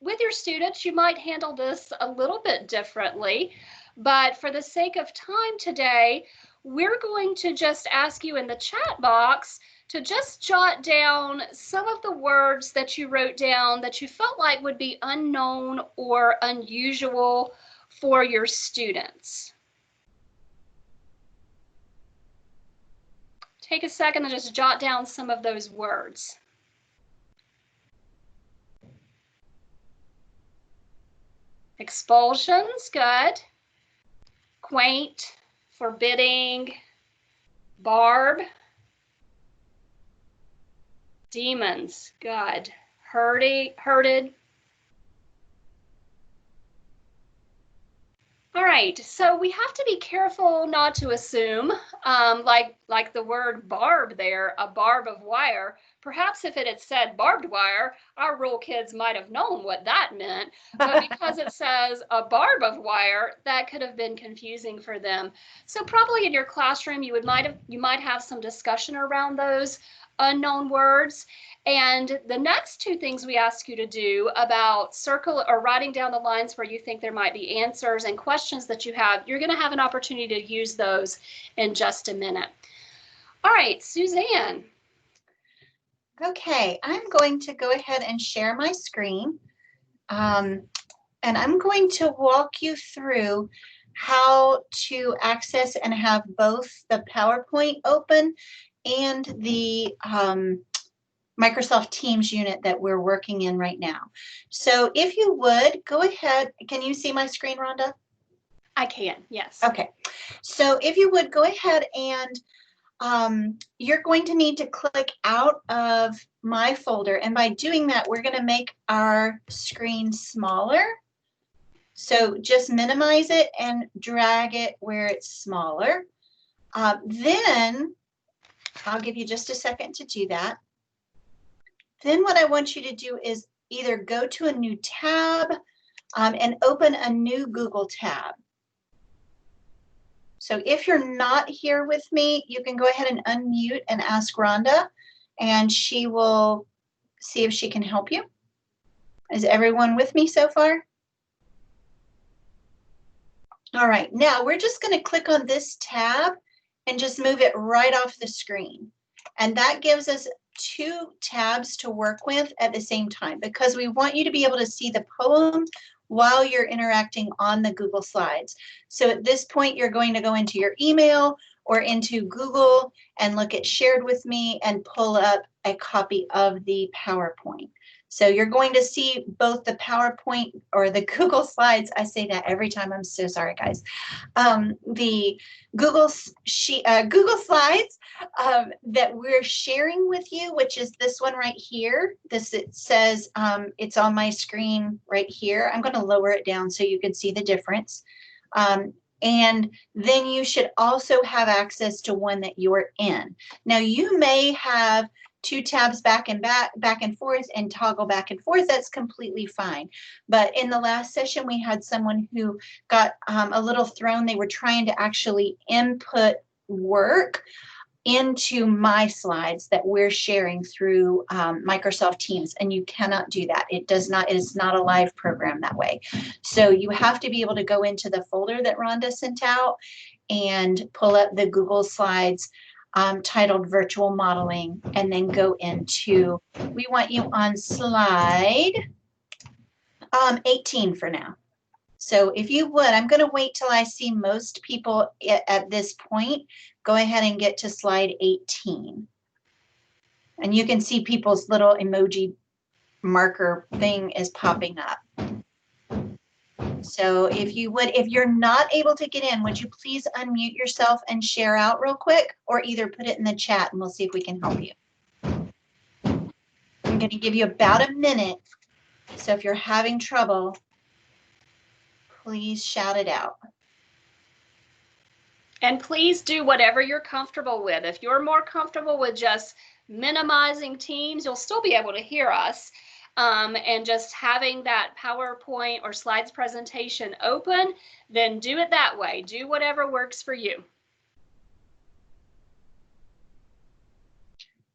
with your students, you might handle this a little bit differently, but for the sake of time today, we're going to just ask you in the chat box to just jot down some of the words that you wrote down that you felt like would be unknown or unusual for your students. Take a second and just jot down some of those words. Expulsions, good. Quaint, forbidding, barb. Demons, good. Herded. All right, so we have to be careful not to assume, like the word barb there, a barb of wire. Perhaps if it had said barbed wire, our rural kids might have known what that meant. But because it says a barb of wire, that could have been confusing for them. So probably in your classroom, you might have some discussion around those unknown words. And the next two things we ask you to do about circle or writing down the lines where you think there might be answers and questions that you have, you're going to have an opportunity to use those in just a minute. All right, Suzanne. Okay, I'm going to go ahead and share my screen. And I'm going to walk you through how to access and have both the PowerPoint open and the Microsoft Teams unit that we're working in right now. So if you would, go ahead. Can you see my screen, Rhonda? I can, yes. Okay. So if you would, go ahead and you're going to need to click out of my folder. And by doing that, we're going to make our screen smaller. So just minimize it and drag it where it's smaller. Then I'll give you just a second to do that. Then what I want you to do is either go to a new tab and open a new Google tab. So if you're not here with me, you can go ahead and unmute and ask Rhonda, and she will see if she can help you. Is everyone with me so far? All right, now we're just going to click on this tab and just move it right off the screen. And that gives us two tabs to work with at the same time, because we want you to be able to see the poem while you're interacting on the Google Slides. So at this point, you're going to go into your email or into Google and look at Shared with Me and pull up a copy of the PowerPoint. So you're going to see both the PowerPoint or the Google Slides. I say that every time. I'm so sorry, guys. The Google Slides that we're sharing with you, which is this one right here. It says it's on my screen right here. I'm going to lower it down so you can see the difference. And then you should also have access to one that you're in. Now you may have 2 tabs back and forth and toggle back and forth. That's completely fine. But in the last session, we had someone who got a little thrown. They were trying to actually input work into my slides that we're sharing through Microsoft Teams, and you cannot do that. It is not a live program that way. So you have to be able to go into the folder that Rhonda sent out and pull up the Google Slides titled Virtual Modeling, and then go into, we want you on slide 18 for now. So if you would, I'm going to wait till I see most people at this point. Go ahead and get to slide 18. And you can see people's little emoji marker thing is popping up. So if you would, if you're not able to get in, would you please unmute yourself and share out real quick, or either put it in the chat and we'll see if we can help you. I'm going to give you about a minute. So if you're having trouble, please shout it out. And please do whatever you're comfortable with. If you're more comfortable with just minimizing Teams, you'll still be able to hear us. And just having that PowerPoint or slides presentation open, then do it that way. Do whatever works for you.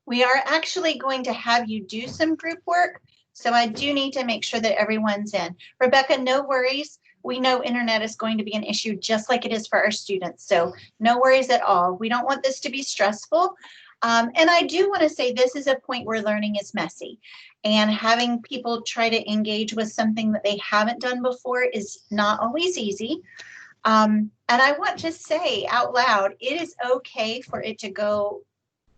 We are actually going to have you do some group work. So I do need to make sure that everyone's in. Rebecca, no worries. We know internet is going to be an issue just like it is for our students. So no worries at all. We don't want this to be stressful. And I do want to say this is a point where learning is messy. And having people try to engage with something that they haven't done before is not always easy. And I want to say out loud, it is okay for it to go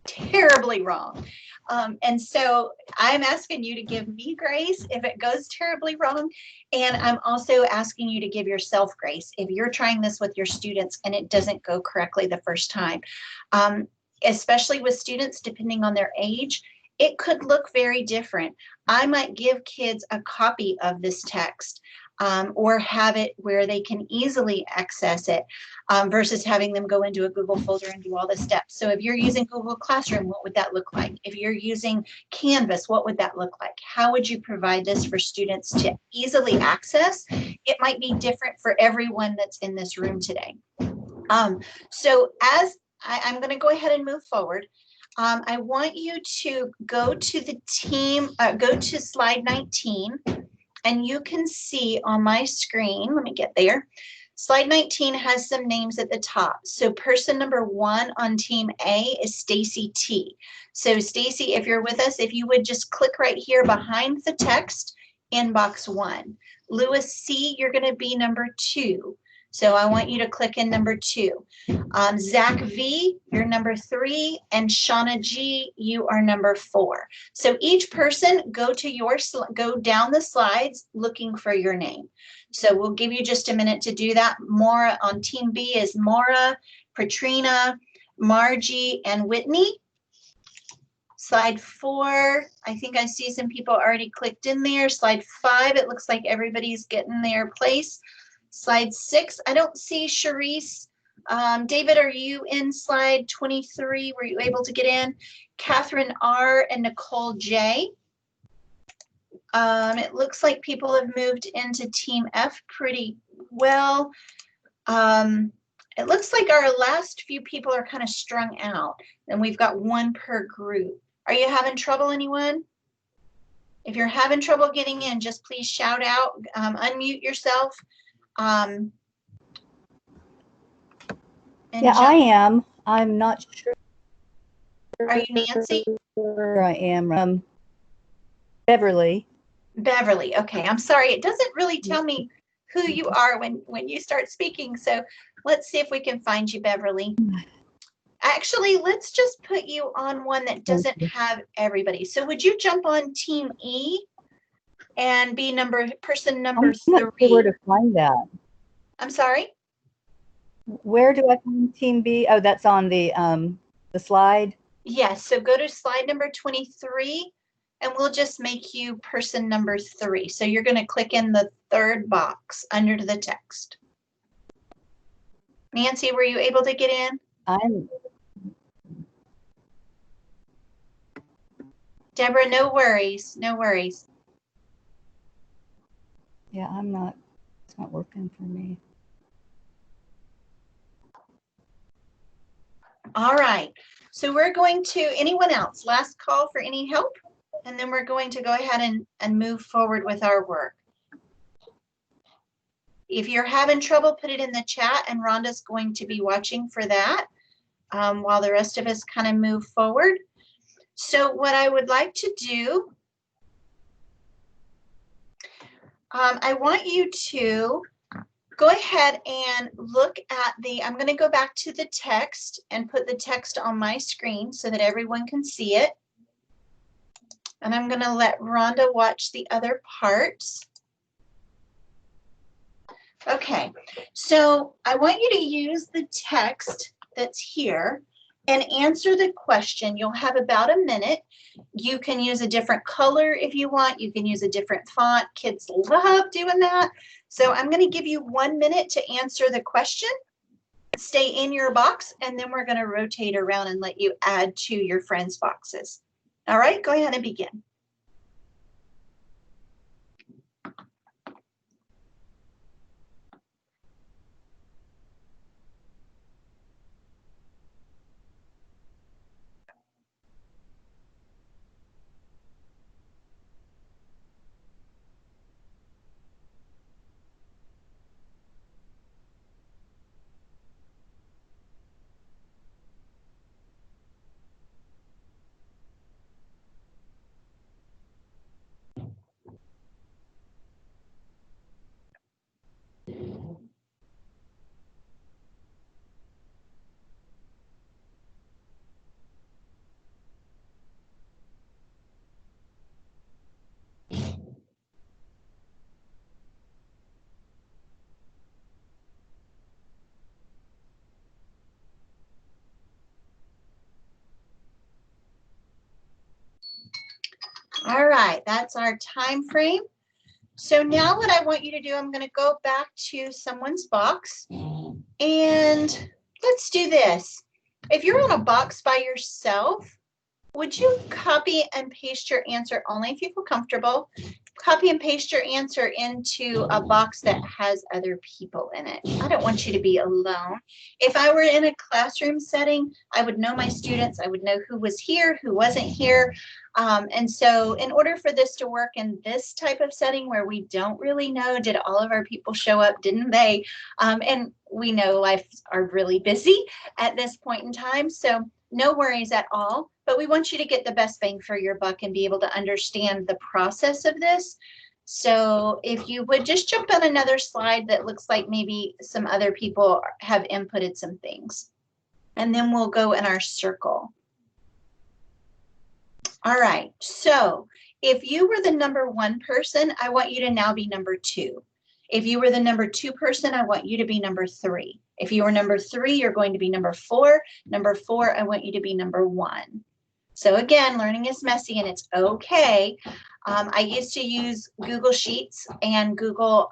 terribly wrong. And so I'm asking you to give me grace if it goes terribly wrong. And I'm also asking you to give yourself grace if you're trying this with your students and it doesn't go correctly the first time. Especially with students, depending on their age, it could look very different. I might give kids a copy of this text or have it where they can easily access it versus having them go into a Google folder and do all the steps. So if you're using Google Classroom, what would that look like? If you're using Canvas, what would that look like? How would you provide this for students to easily access? It might be different for everyone that's in this room today. So as I'm going to go ahead and move forward. I want you to go to the team, go to slide 19, and you can see on my screen, let me get there. Slide 19 has some names at the top. So person number 1 on team A is Stacy T. So Stacy, if you're with us, if you would just click right here behind the text, inbox 1. Lewis C, you're going to be number 2. So I want you to click in number 2. Zach V, you're number 3, and Shauna G, you are number 4. So each person go down the slides looking for your name. So we'll give you just a minute to do that. Maura on team B is Maura, Patrina, Margie, and Whitney. Slide 4, I think I see some people already clicked in there. Slide 5, it looks like everybody's getting their place. Slide 6, I don't see Sharice. David, are you in slide 23? Were you able to get in? Catherine R. and Nicole J. It looks like people have moved into Team F pretty well. It looks like our last few people are kind of strung out, and we've got 1 per group. Are you having trouble, anyone? If you're having trouble getting in, just please shout out, unmute yourself. Yeah, I am. I'm not sure. Are you Nancy? I am. Beverly. Beverly. Okay, I'm sorry. It doesn't really tell me who you are when you start speaking. So let's see if we can find you, Beverly. Actually, let's just put you on one that doesn't have everybody. So would you jump on Team E and be person I'm number not sure where 3. to find that. I'm sorry? Where do I find Team B? Oh, that's on the slide. Yes, so go to slide number 23 and we'll just make you person number 3. So you're going to click in the 3rd box under the text. Nancy, were you able to get in? Deborah, no worries, no worries. Yeah, it's not working for me. All right, so we're going to, anyone else, last call for any help? And then we're going to go ahead and move forward with our work. If you're having trouble, put it in the chat and Rhonda's going to be watching for that while the rest of us kind of move forward. So what I would like to do, I want you to go ahead and look at I'm going to go back to the text and put the text on my screen so that everyone can see it. And I'm going to let Rhonda watch the other parts. Okay, so I want you to use the text that's here and answer the question. You'll have about a minute. You can use a different color if you want. You can use a different font. Kids love doing that. So I'm going to give you 1 minute to answer the question. Stay in your box, and then we're going to rotate around and let you add to your friends' boxes. All right, go ahead and begin. All right, that's our time frame. So now what I want you to do, I'm going to go back to someone's box and let's do this. If you're on a box by yourself, would you copy and paste your answer only if you feel comfortable? Copy and paste your answer into a box that has other people in it. I don't want you to be alone. If I were in a classroom setting, I would know my students. I would know who was here, who wasn't here. And so in order for this to work in this type of setting where we don't really know, did all of our people show up, didn't they? And we know lives are really busy at this point in time. So no worries at all, but we want you to get the best bang for your buck and be able to understand the process of this. So if you would just jump on another slide that looks like maybe some other people have inputted some things. And then we'll go in our circle. All right, so if you were the number 1 person, I want you to now be number 2. If you were the number 2 person, I want you to be number 3. If you were number 3, you're going to be number 4. Number 4, I want you to be number 1. So again, learning is messy and it's okay. I used to use Google Sheets and Google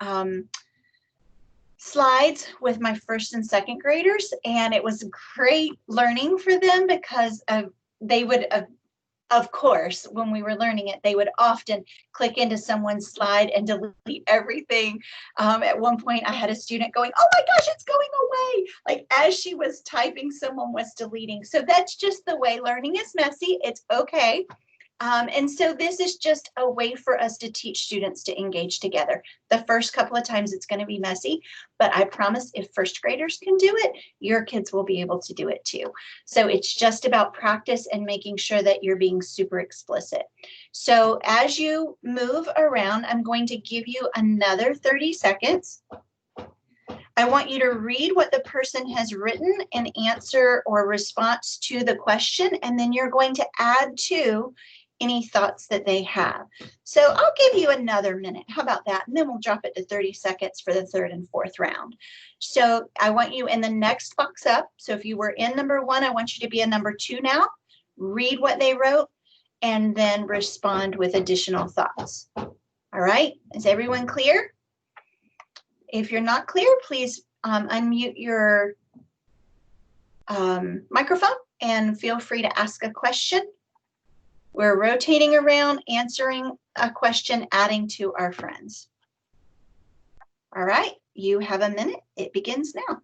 Slides with my 1st and 2nd graders, and it was great learning for them because they would of course, when we were learning it, they would often click into someone's slide and delete everything. At one point, I had a student going, "Oh my gosh, it's going away." Like as she was typing, someone was deleting. So that's just the way learning is messy. It's okay. And so this is just a way for us to teach students to engage together. The first couple of times it's going to be messy, but I promise if 1st graders can do it, your kids will be able to do it too. So it's just about practice and making sure that you're being super explicit. So as you move around, I'm going to give you another 30 seconds. I want you to read what the person has written in answer or response to the question, and then you're going to add to any thoughts that they have. So I'll give you another minute. How about that? And then we'll drop it to 30 seconds for the third and fourth round. So I want you in the next box up. So if you were in number 1, I want you to be in number 2 now. Read what they wrote and then respond with additional thoughts. All right, is everyone clear? If you're not clear, please unmute your microphone and feel free to ask a question. We're rotating around, answering a question, adding to our friends. All right, you have a minute. It begins now.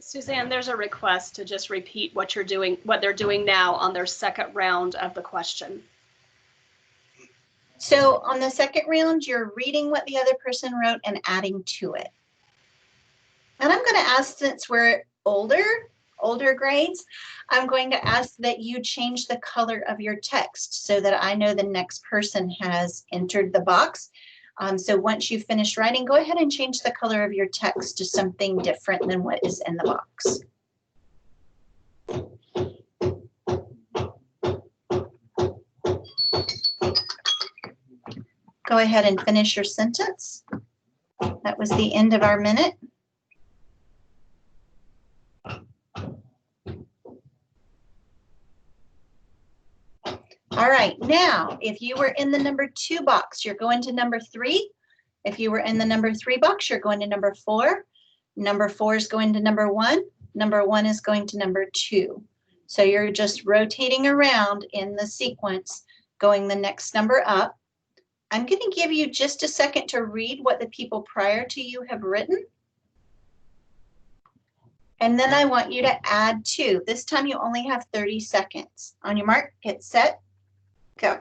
Suzanne, there's a request to just repeat what they're doing now on their second round of the question. So on the second round, you're reading what the other person wrote and adding to it. And I'm going to ask, since we're older grades, I'm going to ask that you change the color of your text so that I know the next person has entered the box. So once you finish writing, go ahead and change the color of your text to something different than what is in the box. Go ahead and finish your sentence. That was the end of our minute. All right, now, if you were in the number 2 box, you're going to number 3. If you were in the number 3 box, you're going to number 4. Number 4 is going to number 1. Number 1 is going to number 2. So you're just rotating around in the sequence, going the next number up. I'm going to give you just a second to read what the people prior to you have written. And then I want you to add to. This time you only have 30 seconds. On your mark, get set, go.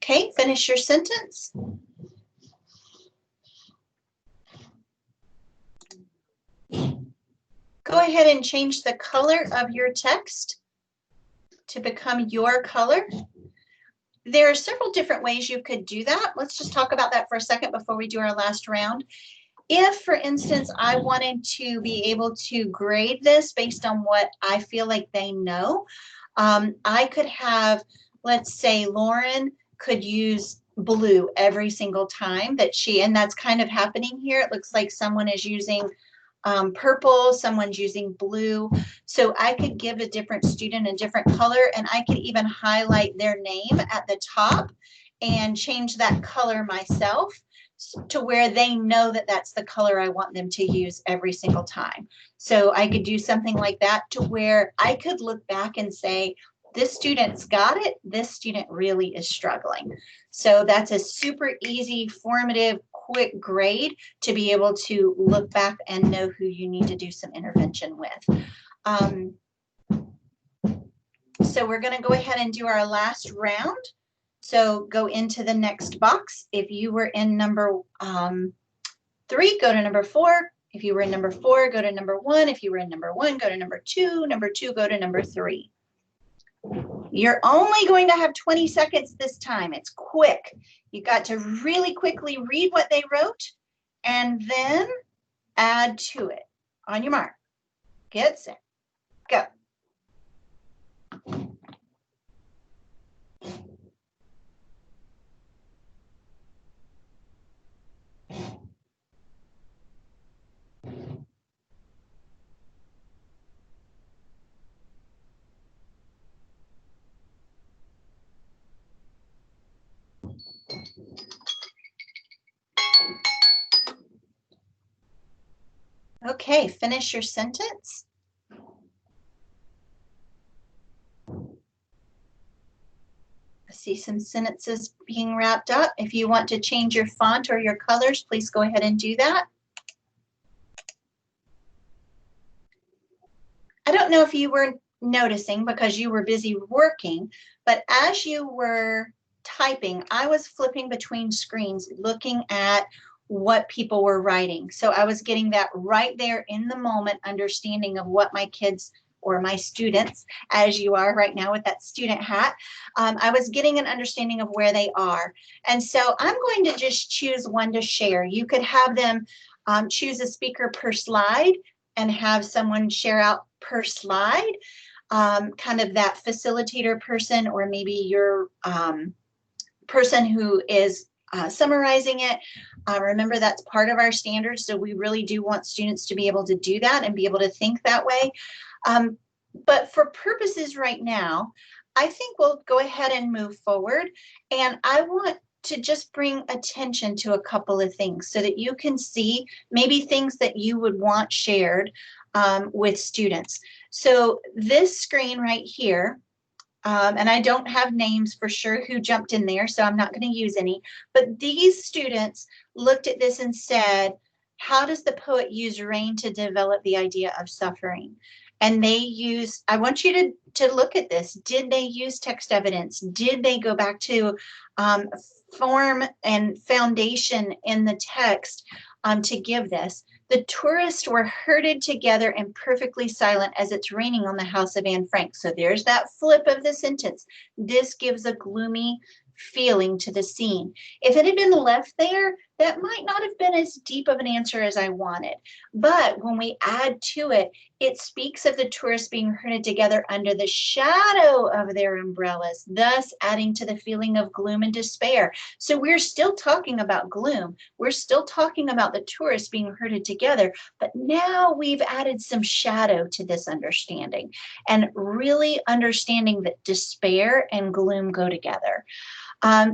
Okay, finish your sentence. Go ahead and change the color of your text to become your color. There are several different ways you could do that. Let's just talk about that for a second before we do our last round. If, for instance, I wanted to be able to grade this based on what I feel like they know, I could have, let's say, Lauren could use blue every single time that and that's kind of happening here. It looks like someone is using purple, someone's using blue. So I could give a different student a different color, and I could even highlight their name at the top and change that color myself to where they know that that's the color I want them to use every single time. So I could do something like that to where I could look back and say, this student's got it, this student really is struggling. So that's a super easy, formative, quick grade to be able to look back and know who you need to do some intervention with. So we're going to go ahead and do our last round. So go into the next box. If you were in number 3, go to number 4. If you were in number 4, go to number 1. If you were in number 1, go to number 2. Number 2, go to number 3. You're only going to have 20 seconds this time. It's quick. You got to really quickly read what they wrote and then add to it. On your mark, get set, go. Okay, finish your sentence. I see some sentences being wrapped up. If you want to change your font or your colors, please go ahead and do that. I don't know if you were noticing because you were busy working, but as you were typing, I was flipping between screens looking at what people were writing. So I was getting that right there in the moment, understanding of what my kids or my students, as you are right now with that student hat, I was getting an understanding of where they are. And so I'm going to just choose one to share. You could have them choose a speaker per slide and have someone share out per slide, kind of that facilitator person, or maybe your person who is summarizing it. Remember, that's part of our standards, so we really do want students to be able to do that and be able to think that way. But for purposes right now, I think we'll go ahead and move forward. And I want to just bring attention to a couple of things so that you can see maybe things that you would want shared with students. So this screen right here, and I don't have names for sure who jumped in there, so I'm not going to use any, but these students looked at this and said, how does the poet use rain to develop the idea of suffering? And they use, I want you to look at this. Did they use text evidence? Did they go back to form and foundation in the text to give this? The tourists were herded together and perfectly silent as it's raining on the house of Anne Frank. So there's that flip of the sentence. This gives a gloomy feeling to the scene. If it had been left there, that might not have been as deep of an answer as I wanted. But when we add to it, it speaks of the tourists being herded together under the shadow of their umbrellas, thus adding to the feeling of gloom and despair. So we're still talking about gloom. We're still talking about the tourists being herded together, but now we've added some shadow to this understanding and really understanding that despair and gloom go together.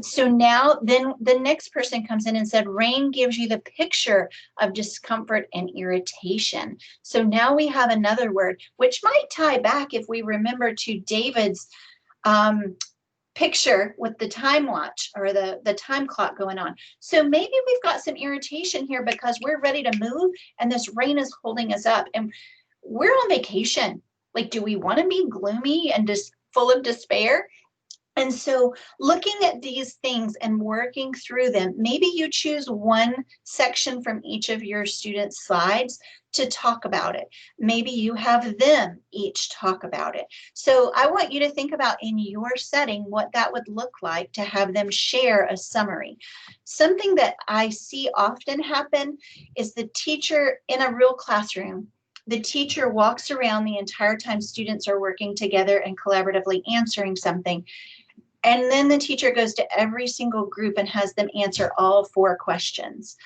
So now then the next person comes in and said, rain gives you the picture of discomfort and irritation. So now we have another word, which might tie back if we remember to David's picture with the time watch or the time clock going on. So maybe we've got some irritation here because we're ready to move and this rain is holding us up and we're on vacation. Like, do we want to be gloomy and just full of despair? And so looking at these things and working through them, maybe you choose one section from each of your students' slides to talk about it. Maybe you have them each talk about it. So I want you to think about in your setting what that would look like to have them share a summary. Something that I see often happen is the teacher in a real classroom. The teacher walks around the entire time students are working together and collaboratively answering something. And then the teacher goes to every single group and has them answer all 4 questions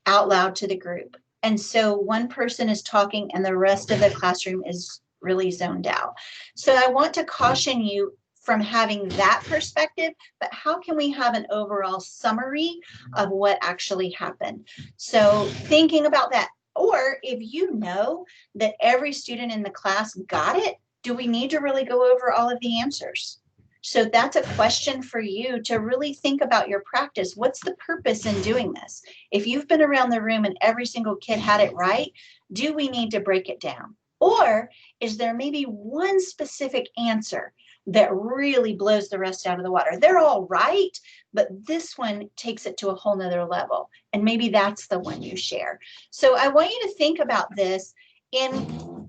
out loud to the group. And so one person is talking and the rest of the classroom is really zoned out. So I want to caution you from having that perspective, but how can we have an overall summary of what actually happened? So thinking about that, or if you know that every student in the class got it, do we need to really go over all of the answers? So that's a question for you to really think about your practice. What's the purpose in doing this? If you've been around the room and every single kid had it right, do we need to break it down? Or is there maybe one specific answer that really blows the rest out of the water? They're all right, but this one takes it to a whole nother level. And maybe that's the one you share. So I want you to think about this in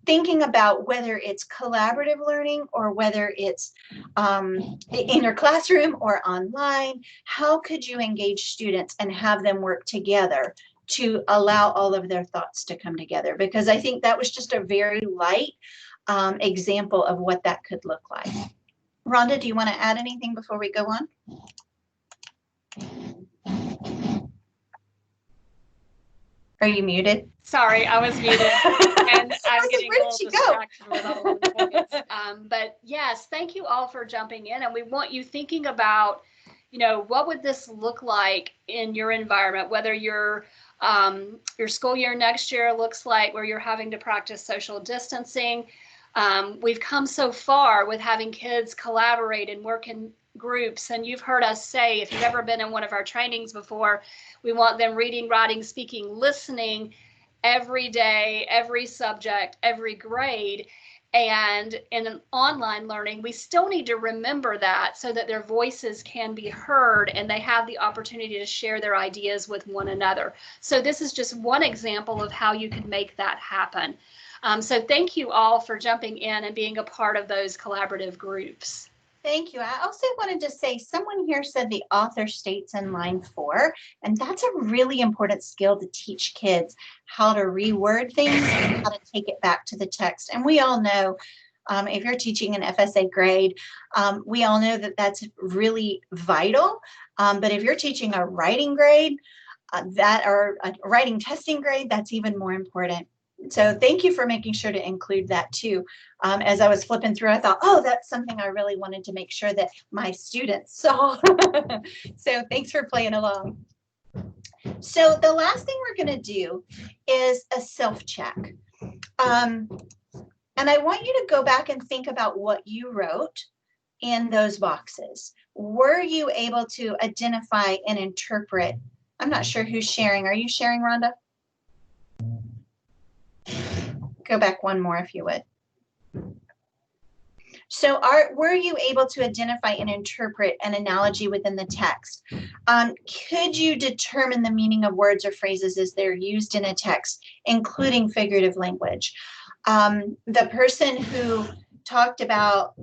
thinking about whether it's collaborative learning or whether it's in your classroom or online. How could you engage students and have them work together to allow all of their thoughts to come together? Because I think that was just a very light example of what that could look like. Rhonda, do you want to add anything before we go on? Are you muted? Sorry, I was muted. And I'm getting where a little did she go? distracted with all the points. But yes, thank you all for jumping in. And we want you thinking about, you know, what would this look like in your environment, whether your school year next year looks like where you're having to practice social distancing. We've come so far with having kids collaborate and work in groups. And you've heard us say, if you've ever been in one of our trainings before, we want them reading, writing, speaking, listening every day, every subject, every grade. And in an online learning, we still need to remember that so that their voices can be heard and they have the opportunity to share their ideas with one another. So this is just one example of how you can make that happen. So thank you all for jumping in and being a part of those collaborative groups. Thank you. I also wanted to say, someone here said the author states in line 4, and that's a really important skill to teach kids, how to reword things and how to take it back to the text. And we all know, if you're teaching an FSA grade, we all know that that's really vital. But if you're teaching a writing grade, or a writing testing grade, that's even more important. So thank you for making sure to include that too. As I was flipping through, I thought, oh, that's something I really wanted to make sure that my students saw. So thanks for playing along. So the last thing we're going to do is a self-check. And I want you to go back and think about what you wrote in those boxes. Were you able to identify and interpret? I'm not sure who's sharing. Are you sharing, Rhonda? Go back one more if you would. So were you able to identify and interpret an analogy within the text? Could you determine the meaning of words or phrases as they're used in a text, including figurative language? The person who talked about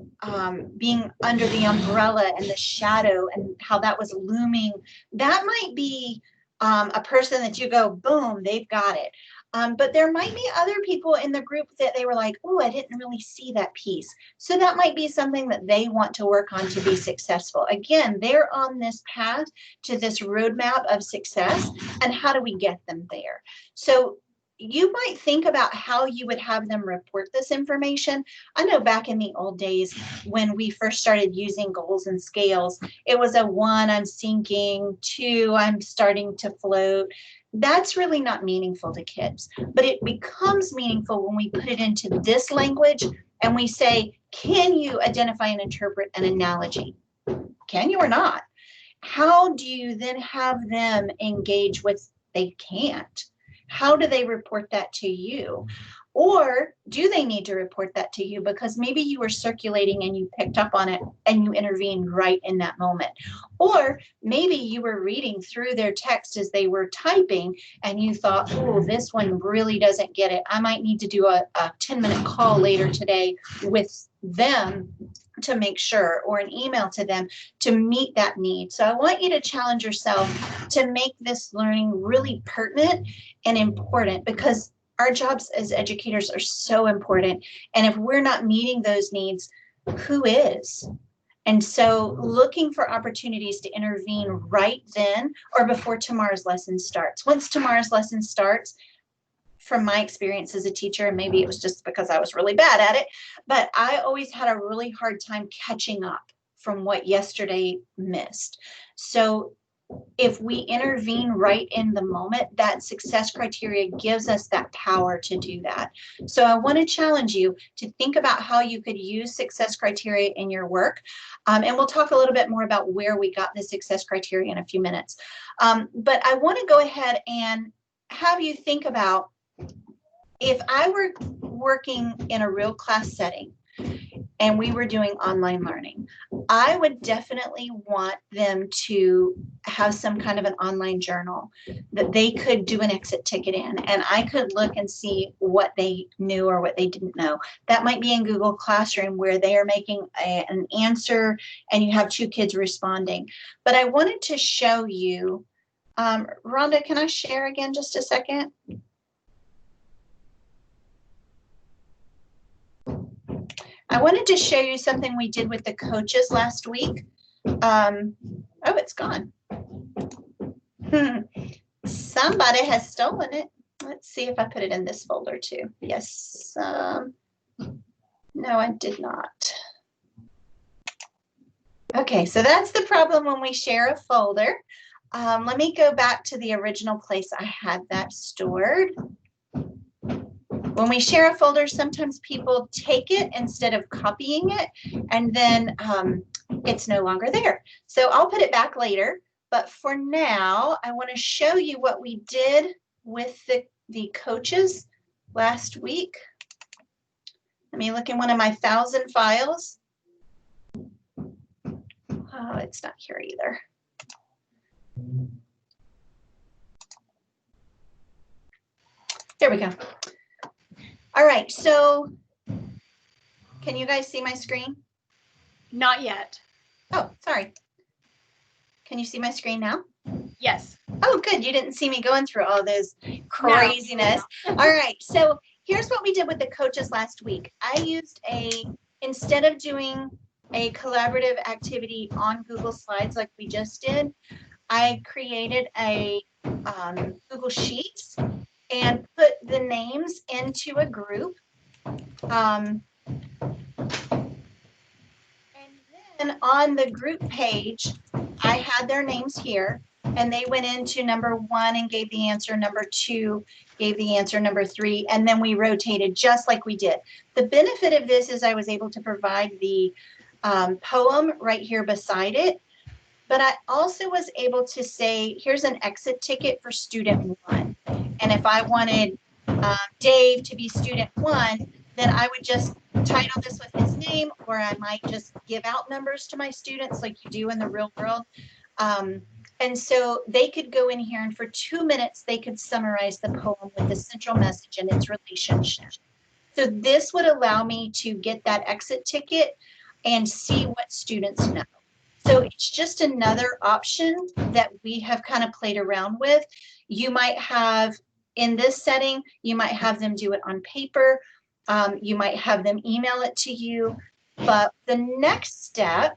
being under the umbrella and the shadow and how that was looming, that might be a person that you go, boom, they've got it. But there might be other people in the group that they were like, oh, I didn't really see that piece. So that might be something that they want to work on to be successful. Again, they're on this path to this roadmap of success, and how do we get them there? So you might think about how you would have them report this information. I know back in the old days when we first started using goals and scales, it was a 1, I'm sinking, 2, I'm starting to float. That's really not meaningful to kids, but it becomes meaningful when we put it into this language and we say, can you identify and interpret an analogy? Can you or not? How do you then have them engage with they can't? How do they report that to you? Or do they need to report that to you because maybe you were circulating and you picked up on it and you intervened right in that moment? Or maybe you were reading through their text as they were typing and you thought, oh, this one really doesn't get it. I might need to do a 10-minute call later today with them to make sure, or an email to them to meet that need. So I want you to challenge yourself to make this learning really pertinent and important, because our jobs as educators are so important. And if we're not meeting those needs, who is? And so looking for opportunities to intervene right then or before tomorrow's lesson starts. Once tomorrow's lesson starts, from my experience as a teacher, and maybe it was just because I was really bad at it, but I always had a really hard time catching up from what yesterday missed. So if we intervene right in the moment, that success criteria gives us that power to do that. So I want to challenge you to think about how you could use success criteria in your work. And we'll talk a little bit more about where we got the success criteria in a few minutes. But I want to go ahead and have you think about, if I were working in a real class setting and we were doing online learning, I would definitely want them to have some kind of an online journal that they could do an exit ticket in, and I could look and see what they knew or what they didn't know. That might be in Google Classroom where they are making an answer and you have 2 kids responding. But I wanted to show you, Rhonda, can I share again just a second? I wanted to show you something we did with the coaches last week. Oh, it's gone. Somebody has stolen it. Let's see if I put it in this folder too. Yes. No, I did not. Okay, so that's the problem when we share a folder. Let me go back to the original place I had that stored. When we share a folder, sometimes people take it instead of copying it, and then it's no longer there. So I'll put it back later, but for now, I want to show you what we did with the coaches last week. Let me look in one of my 1,000 files. Oh, it's not here either. There we go. All right, so can you guys see my screen? Not yet. Oh, sorry. Can you see my screen now? Yes. Oh, good. You didn't see me going through all this craziness. No. All right, so here's what we did with the coaches last week. I used instead of doing a collaborative activity on Google Slides like we just did, I created a Google Sheets and put the names into a group. And then on the group page, I had their names here, and they went into number 1 and gave the answer, number 2 gave the answer, number 3, and then we rotated just like we did. The benefit of this is I was able to provide the poem right here beside it, but I also was able to say, here's an exit ticket for student 1. And if I wanted Dave to be student 1, then I would just title this with his name, or I might just give out numbers to my students like you do in the real world. And so they could go in here and for 2 minutes, they could summarize the poem with the central message and its relationship. So this would allow me to get that exit ticket and see what students know. So it's just another option that we have kind of played around with. You might have, in this setting, you might have them do it on paper. You might have them email it to you. But the next step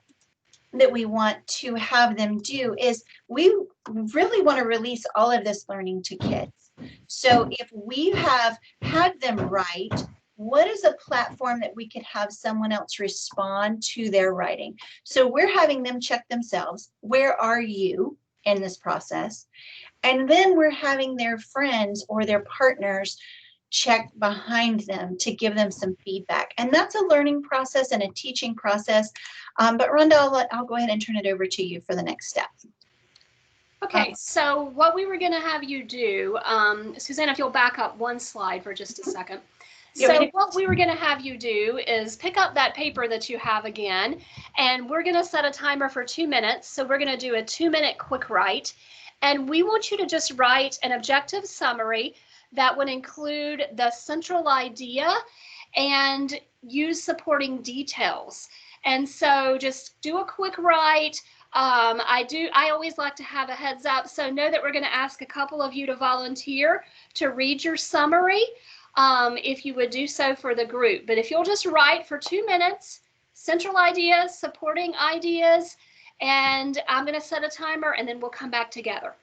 that we want to have them do is we really want to release all of this learning to kids. So if we have had them write, what is a platform that we could have someone else respond to their writing? So we're having them check themselves. Where are you in this process? And then we're having their friends or their partners check behind them to give them some feedback. And that's a learning process and a teaching process. But Rhonda, I'll go ahead and turn it over to you for the next step. Okay, so what we were going to have you do, Susanna, if you'll back up one slide for just a second. So what we were going to have you do is pick up that paper that you have again, and we're going to set a timer for 2 minutes. So we're going to do a 2-minute quick write, and we want you to just write an objective summary that would include the central idea and use supporting details. And so just do a quick write. I always like to have a heads up. So know that we're going to ask a couple of you to volunteer to read your summary, if you would do so for the group. But if you'll just write for 2 minutes, central ideas, supporting ideas, and I'm going to set a timer and then we'll come back together.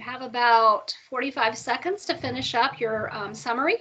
have about 45 seconds to finish up your summary.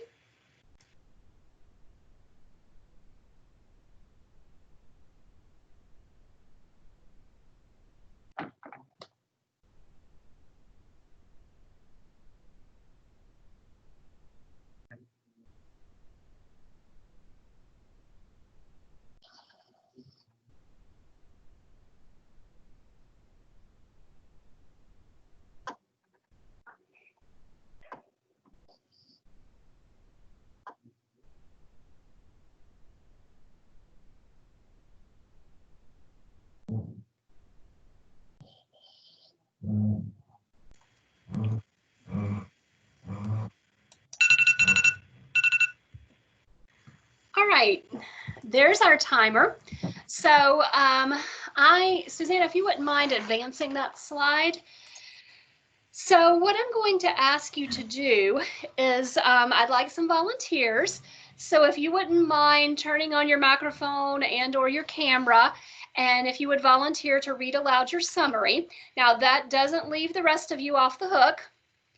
All right, there's our timer. So Susanna, if you wouldn't mind advancing that slide. So what I'm going to ask you to do is I'd like some volunteers. So if you wouldn't mind turning on your microphone and or your camera, and if you would volunteer to read aloud your summary. Now that doesn't leave the rest of you off the hook,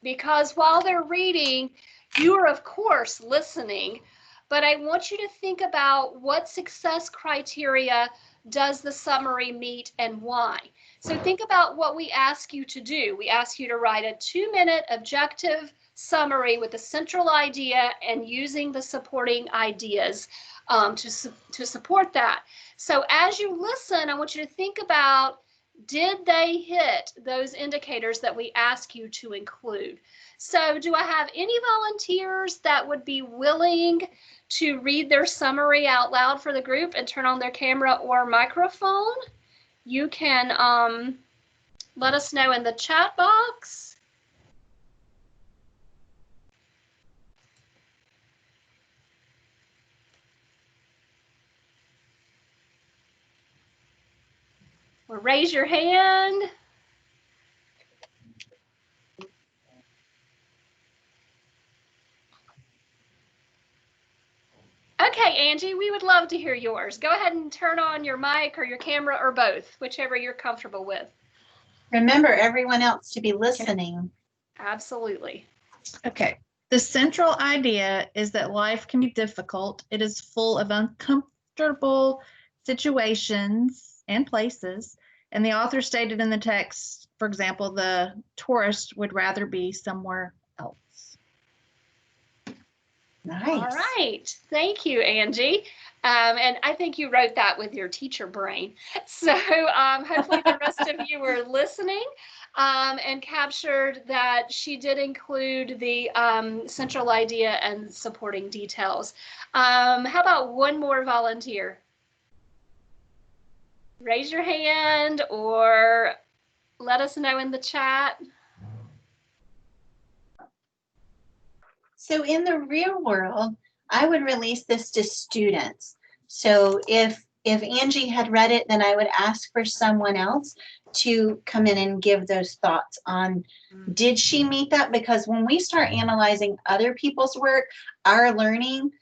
because while they're reading, you are of course listening, but I want you to think about what success criteria does the summary meet and why. So think about what we ask you to do. We ask you to write a 2-minute objective summary with a central idea and using the supporting ideas to support that. So as you listen, I want you to think about, did they hit those indicators that we ask you to include? So do I have any volunteers that would be willing to read their summary out loud for the group and turn on their camera or microphone? You can let us know in the chat box. Or raise your hand. Okay, Angie, we would love to hear yours. Go ahead and turn on your mic or your camera or both, whichever you're comfortable with. Remember everyone else to be listening. Absolutely. Okay. The central idea is that life can be difficult. It is full of uncomfortable situations and places. And the author stated in the text, for example, the tourist would rather be somewhere else. Nice. All right. Thank you, Angie. And I think you wrote that with your teacher brain. So hopefully the rest of you were listening and captured that she did include the central idea and supporting details. How about one more volunteer? Raise your hand or let us know in the chat. So in the real world, I would release this to students. So if Angie had read it, then I would ask for someone else to come in and give those thoughts on, did she meet that? Because when we start analyzing other people's work, our learning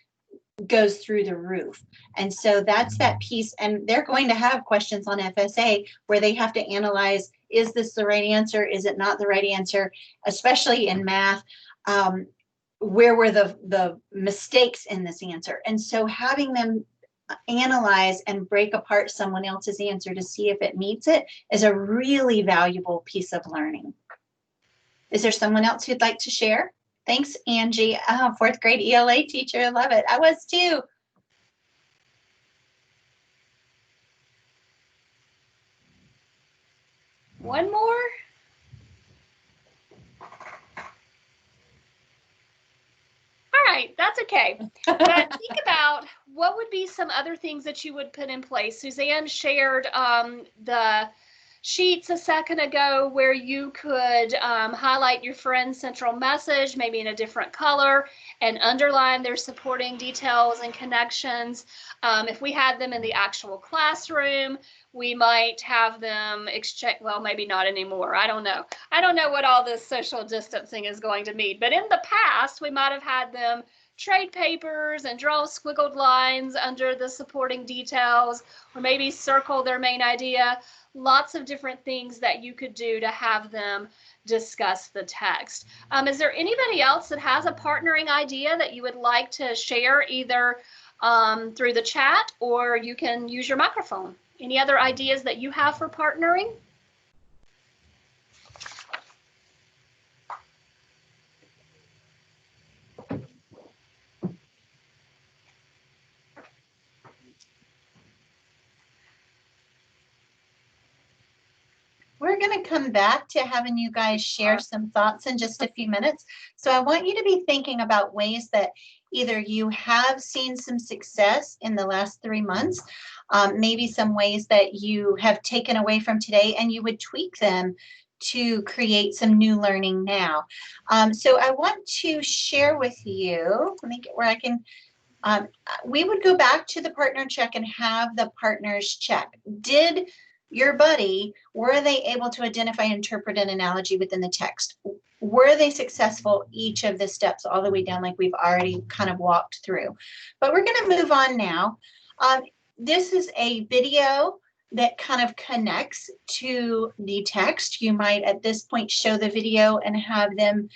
goes through the roof. And so that's that piece. And they're going to have questions on FSA where they have to analyze, is this the right answer? Is it not the right answer? Especially in math. Where were the mistakes in this answer? And so having them analyze and break apart someone else's answer to see if it meets it is a really valuable piece of learning. Is there someone else who'd like to share? Thanks, Angie. Fourth grade ELA teacher. I love it. I was too. One more? All right, that's okay. But think about what would be some other things that you would put in place. Suzanne shared the sheets a second ago where you could highlight your friend's central message, maybe in a different color, and underline their supporting details and connections. If we had them in the actual classroom, we might have them exchange, well, maybe not anymore. I don't know. I don't know what all this social distancing is going to mean, but in the past, we might have had them trade papers and draw squiggled lines under the supporting details, or maybe circle their main idea. Lots of different things that you could do to have them discuss the text. Is there anybody else that has a partnering idea that you would like to share, either through the chat, or you can use your microphone? Any other ideas that you have for partnering? We're going to come back to having you guys share some thoughts in just a few minutes. So I want you to be thinking about ways that either you have seen some success in the last 3 months, maybe some ways that you have taken away from today and you would tweak them to create some new learning now. So I want to share with you, let me get where I can, we would go back to the partner check and have the partners check. Did your buddy, were they able to identify and interpret an analogy within the text? Were they successful each of the steps all the way down, like we've already kind of walked through? But we're going to move on now. This is a video that kind of connects to the text. You might at this point show the video and have them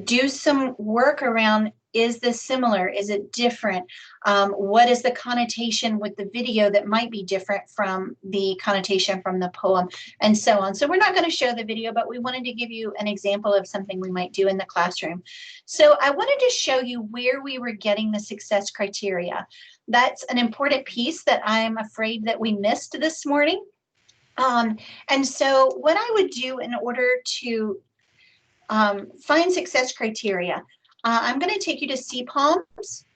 do some work around, is this similar? Is it different? What is the connotation with the video that might be different from the connotation from the poem, and so on. So we're not going to show the video, but we wanted to give you an example of something we might do in the classroom. So I wanted to show you where we were getting the success criteria. That's an important piece that I'm afraid that we missed this morning. And so what I would do in order to find success criteria, I'm going to take you to CPALMS,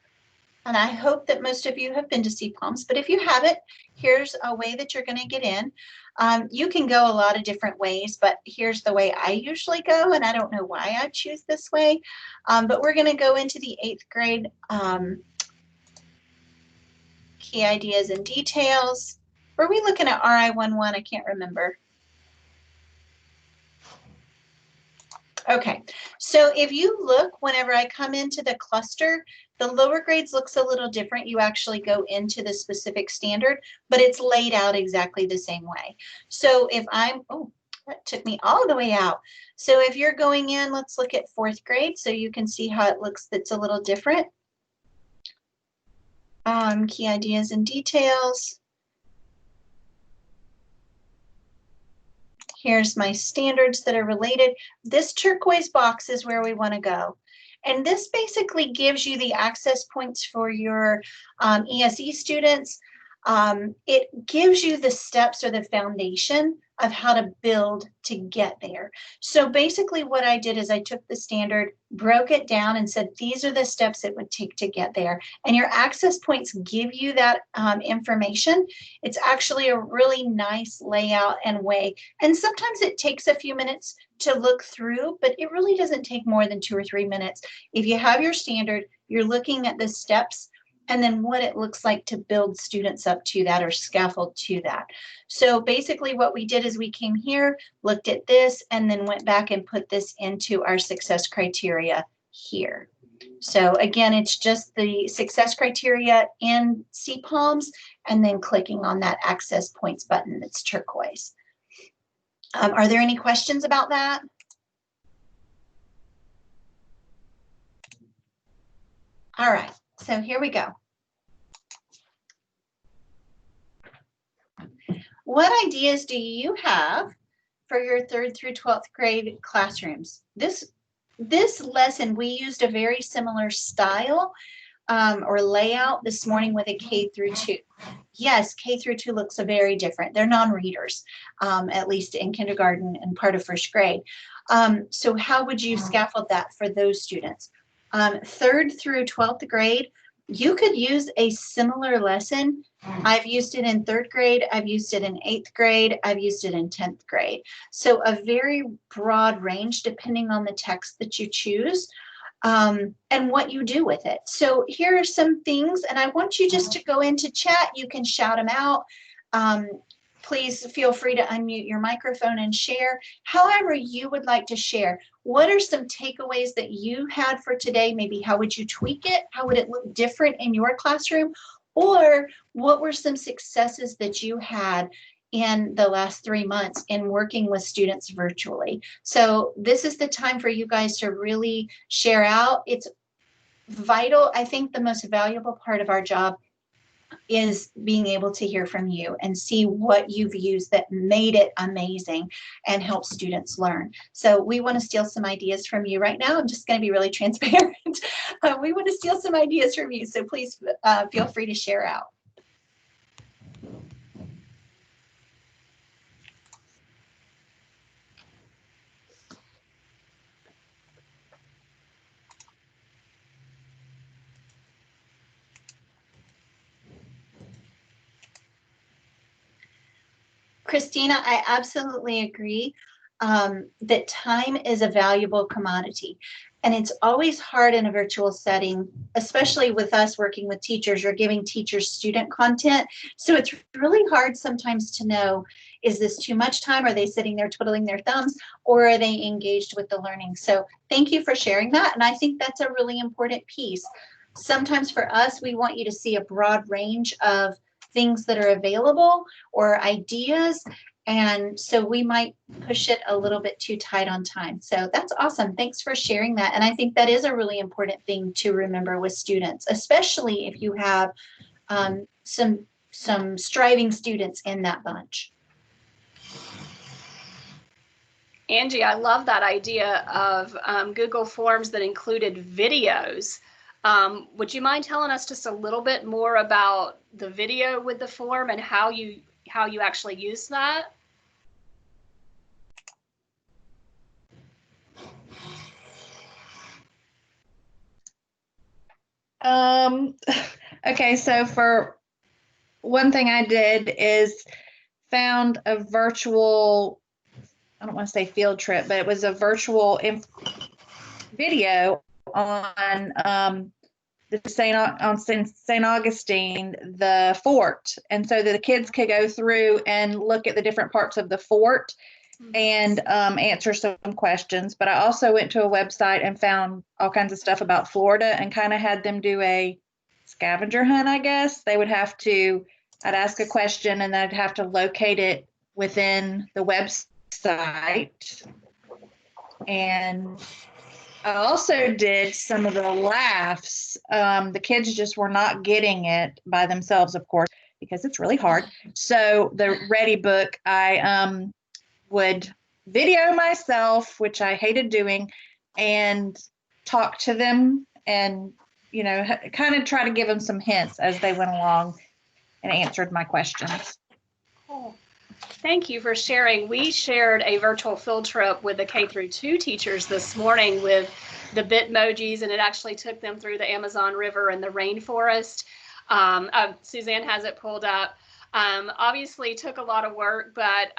and I hope that most of you have been to CPALMS, but if you haven't, here's a way that you're going to get in. You can go a lot of different ways, but here's the way I usually go, and I don't know why I choose this way, but we're going to go into the 8th grade key ideas and details. Were we looking at RI11? I can't remember. Okay, so if you look, whenever I come into the cluster, the lower grades looks a little different. You actually go into the specific standard, but it's laid out exactly the same way. So if I'm, oh, that took me all the way out. So if you're going in, let's look at 4th grade so you can see how it looks. That's a little different. Key ideas and details. Here's my standards that are related. This turquoise box is where we want to go. And this basically gives you the access points for your ESE students. It gives you the steps or the foundation of how to build to get there. So basically what I did is I took the standard, broke it down and said, these are the steps it would take to get there. And your access points give you that information. It's actually a really nice layout and way. And sometimes it takes a few minutes to look through, but it really doesn't take more than 2 or 3 minutes. If you have your standard, you're looking at the steps and then what it looks like to build students up to that or scaffold to that. So basically what we did is we came here, looked at this, and then went back and put this into our success criteria here. So again, it's just the success criteria in CPALMS and then clicking on that access points button that's turquoise. Are there any questions about that? All right. So here we go. What ideas do you have for your 3rd through 12th grade classrooms? This lesson, we used a very similar style or layout this morning with a K through 2. Yes, K through 2 looks very different. They're non-readers, at least in kindergarten and part of 1st grade. So how would you scaffold that for those students? 3rd through 12th grade, you could use a similar lesson. I've used it in 3rd grade. I've used it in 8th grade. I've used it in 10th grade. So a very broad range depending on the text that you choose and what you do with it. So here are some things, and I want you just to go into chat. You can shout them out. please feel free to unmute your microphone and share however you would like to share. What are some takeaways that you had for today? Maybe how would you tweak it? How would it look different in your classroom? Or what were some successes that you had in the last 3 months in working with students virtually? So this is the time for you guys to really share out. It's vital. I think the most valuable part of our job is being able to hear from you and see what you've used that made it amazing and help students learn. So we want to steal some ideas from you right now. I'm just going to be really transparent. We want to steal some ideas from you. So please feel free to share out. Christina, I absolutely agree that time is a valuable commodity. And it's always hard in a virtual setting, especially with us working with teachers or giving teachers student content. So it's really hard sometimes to know, is this too much time? Are they sitting there twiddling their thumbs, or are they engaged with the learning? So thank you for sharing that. And I think that's a really important piece. Sometimes for us, we want you to see a broad range of things that are available or ideas. And so we might push it a little bit too tight on time. So that's awesome. Thanks for sharing that. And I think that is a really important thing to remember with students, especially if you have some striving students in that bunch. Angie, I love that idea of Google Forms that included videos. Would you mind telling us just a little bit more about the video with the form and how you actually use that? Okay, so for one thing I did is found a virtual, I don't want to say field trip, but it was a virtual video on St. Augustine, the fort. And so that the kids could go through and look at the different parts of the fort and answer some questions. But I also went to a website and found all kinds of stuff about Florida and kind of had them do a scavenger hunt, I guess. They would have to, I'd ask a question and I'd have to locate it within the website. And I also did some of the laughs. The kids just were not getting it by themselves, of course, because it's really hard. So the Ready Book, I would video myself, which I hated doing, and talk to them and, you know, kind of try to give them some hints as they went along and answered my questions. Cool. Thank you for sharing. We shared a virtual field trip with the K-2 teachers this morning with the Bitmojis, and it actually took them through the Amazon River and the rainforest. Suzanne has it pulled up. Obviously took a lot of work, but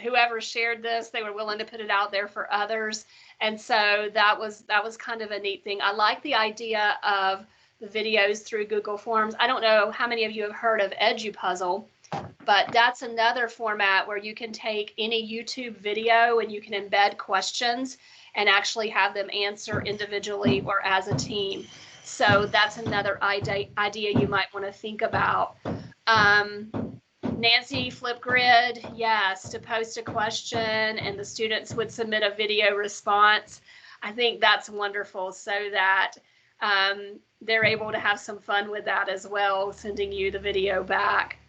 whoever shared this, they were willing to put it out there for others. And so that was kind of a neat thing. I like the idea of the videos through Google Forms. I don't know how many of you have heard of EduPuzzle, but that's another format where you can take any YouTube video and you can embed questions and actually have them answer individually or as a team. So that's another idea you might want to think about. Nancy, Flipgrid, yes, to post a question and the students would submit a video response. I think that's wonderful so that they're able to have some fun with that as well, sending you the video back.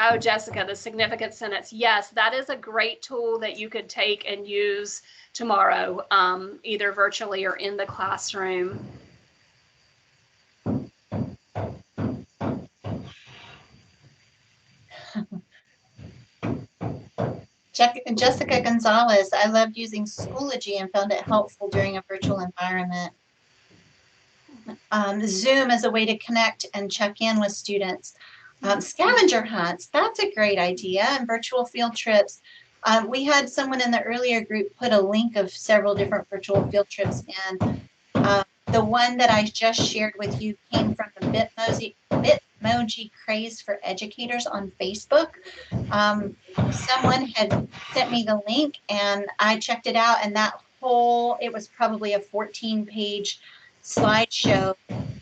Oh, Jessica, the significant sentence. Yes, that is a great tool that you could take and use tomorrow, either virtually or in the classroom. Jessica Gonzalez, I loved using Schoology and found it helpful during a virtual environment. Zoom as a way to connect and check in with students. Scavenger hunts, that's a great idea, and virtual field trips. We had someone in the earlier group put a link of several different virtual field trips in. The one that I just shared with you came from the Bitmoji Craze for Educators on Facebook. Someone had sent me the link and I checked it out, and it was probably a 14-page slideshow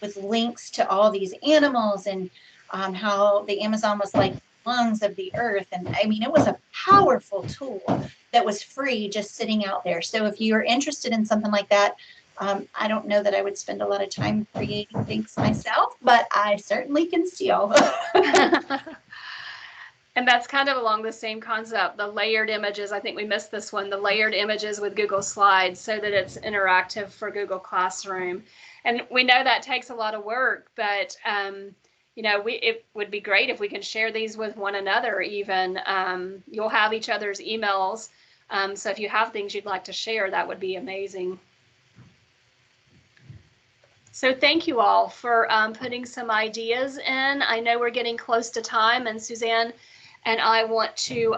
with links to all these animals and how the Amazon was like lungs of the earth. And I mean, it was a powerful tool that was free just sitting out there. So if you're interested in something like that, I don't know that I would spend a lot of time creating things myself, but I certainly can steal. And that's kind of along the same concept, the layered images. I think we missed this one, the layered images with Google Slides so that it's interactive for Google Classroom. And we know that takes a lot of work, but it would be great if we can share these with one another even. You'll have each other's emails. So if you have things you'd like to share, that would be amazing. So thank you all for putting some ideas in. I know we're getting close to time, and Suzanne and I want to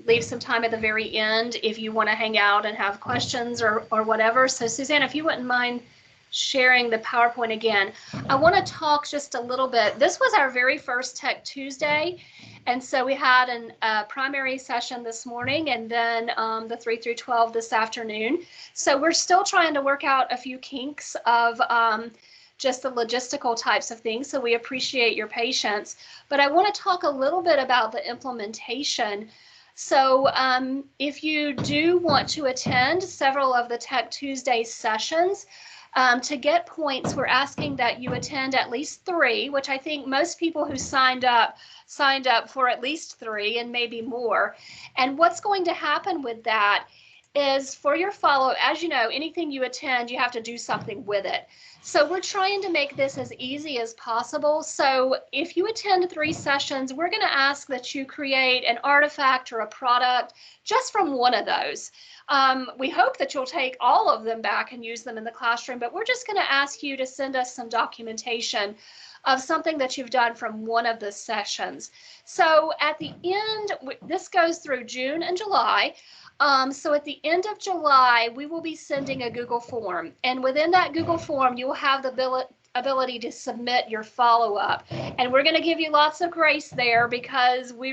leave some time at the very end if you want to hang out and have questions or whatever. So Suzanne, if you wouldn't mind sharing the PowerPoint again. I want to talk just a little bit. This was our very first Tech Tuesday. And so we had a primary session this morning and then the 3 through 12 this afternoon. So we're still trying to work out a few kinks of just the logistical types of things. So we appreciate your patience. But I want to talk a little bit about the implementation. So if you do want to attend several of the Tech Tuesday sessions, to get points, we're asking that you attend at least 3, which I think most people who signed up for at least 3 and maybe more. And what's going to happen with that is for your follow, as you know, anything you attend, you have to do something with it. So we're trying to make this as easy as possible. So if you attend 3 sessions, we're going to ask that you create an artifact or a product just from one of those. We hope that you'll take all of them back and use them in the classroom, but we're just going to ask you to send us some documentation of something that you've done from one of the sessions. So at the end, this goes through June and July. So at the end of July, we will be sending a Google form. And within that Google form, you will have the ability to submit your follow-up. And we're going to give you lots of grace there because we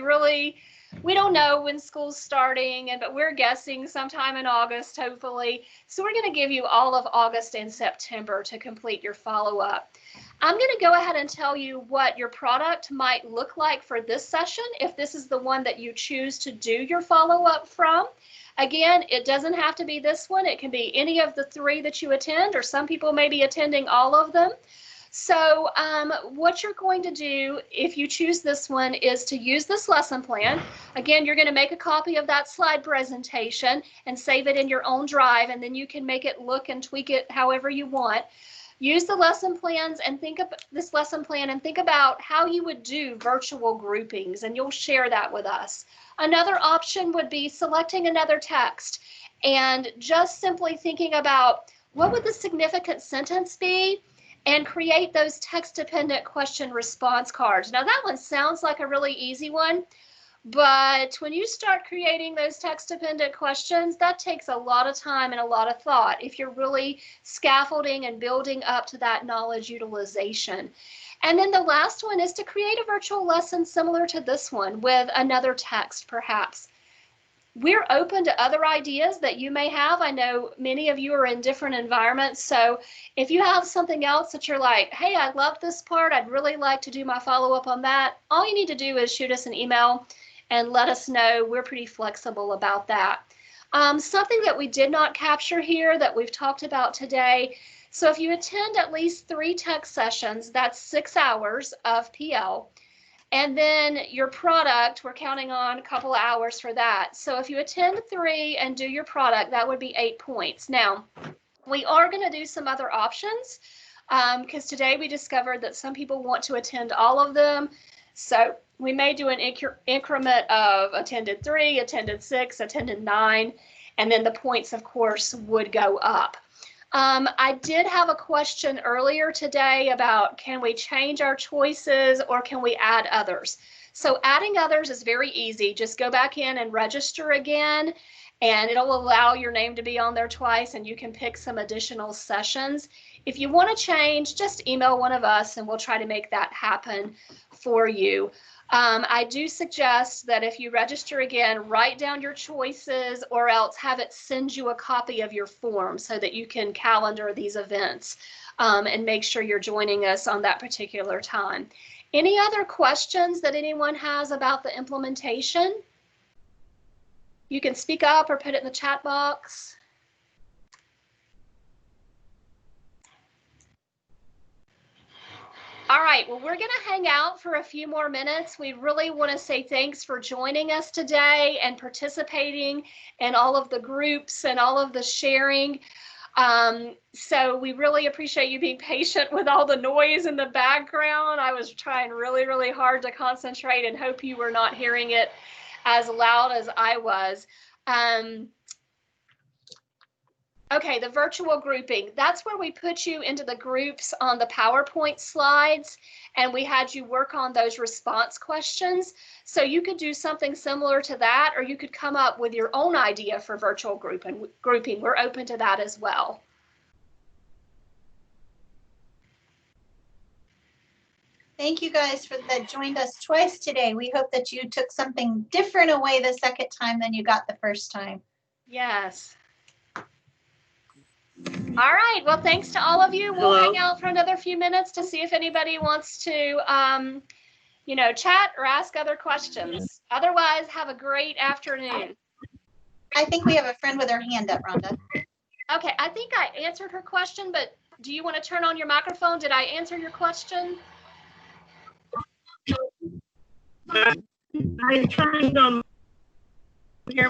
don't know when school's starting, but we're guessing sometime in August, hopefully. So we're going to give you all of August and September to complete your follow-up. I'm going to go ahead and tell you what your product might look like for this session, if this is the one that you choose to do your follow-up from. Again, it doesn't have to be this one. It can be any of the 3 that you attend, or some people may be attending all of them. So what you're going to do if you choose this one is to use this lesson plan. Again, you're going to make a copy of that slide presentation and save it in your own drive, and then you can make it look and tweak it however you want. Use the lesson plans and think of this lesson plan and think about how you would do virtual groupings, and you'll share that with us. Another option would be selecting another text and just simply thinking about what would the significant sentence be, and create those text-dependent question response cards. Now that one sounds like a really easy one, but when you start creating those text-dependent questions, that takes a lot of time and a lot of thought if you're really scaffolding and building up to that knowledge utilization. And then the last one is to create a virtual lesson similar to this one with another text perhaps. We're open to other ideas that you may have. I know many of you are in different environments. So if you have something else that you're like, hey, I love this part, I'd really like to do my follow-up on that, all you need to do is shoot us an email and let us know. We're pretty flexible about that. Something that we did not capture here that we've talked about today. So if you attend at least 3 tech sessions, that's 6 hours of PL. And then your product, we're counting on a couple of hours for that. So if you attend 3 and do your product, that would be 8 points. Now, we are going to do some other options because today we discovered that some people want to attend all of them. So we may do an increment of attended 3, attended 6, attended 9, and then the points, of course, would go up. I did have a question earlier today about can we change our choices or can we add others? So adding others is very easy. Just go back in and register again. and it'll allow your name to be on there twice, and you can pick some additional sessions. If you want to change, just email one of us and we'll try to make that happen for you. I do suggest that if you register again, write down your choices or else have it send you a copy of your form so that you can calendar these events and make sure you're joining us on that particular time. Any other questions that anyone has about the implementation? You can speak up or put it in the chat box. All right, well, we're going to hang out for a few more minutes. We really want to say thanks for joining us today and participating in all of the groups and all of the sharing. So we really appreciate you being patient with all the noise in the background. I was trying really, really hard to concentrate and hope you were not hearing it as loud as I was. Okay, the virtual grouping, that's where we put you into the groups on the PowerPoint slides, and we had you work on those response questions. So you could do something similar to that, or you could come up with your own idea for virtual grouping. We're open to that as well. Thank you guys that joined us twice today. We hope that you took something different away the second time than you got the first time. Yes. All right, well, thanks to all of you. We'll hang out for another few minutes to see if anybody wants to, you know, chat or ask other questions. Otherwise, have a great afternoon. I think we have a friend with her hand up, Rhonda. Okay, I think I answered her question, but do you want to turn on your microphone? Did I answer your question? I turned on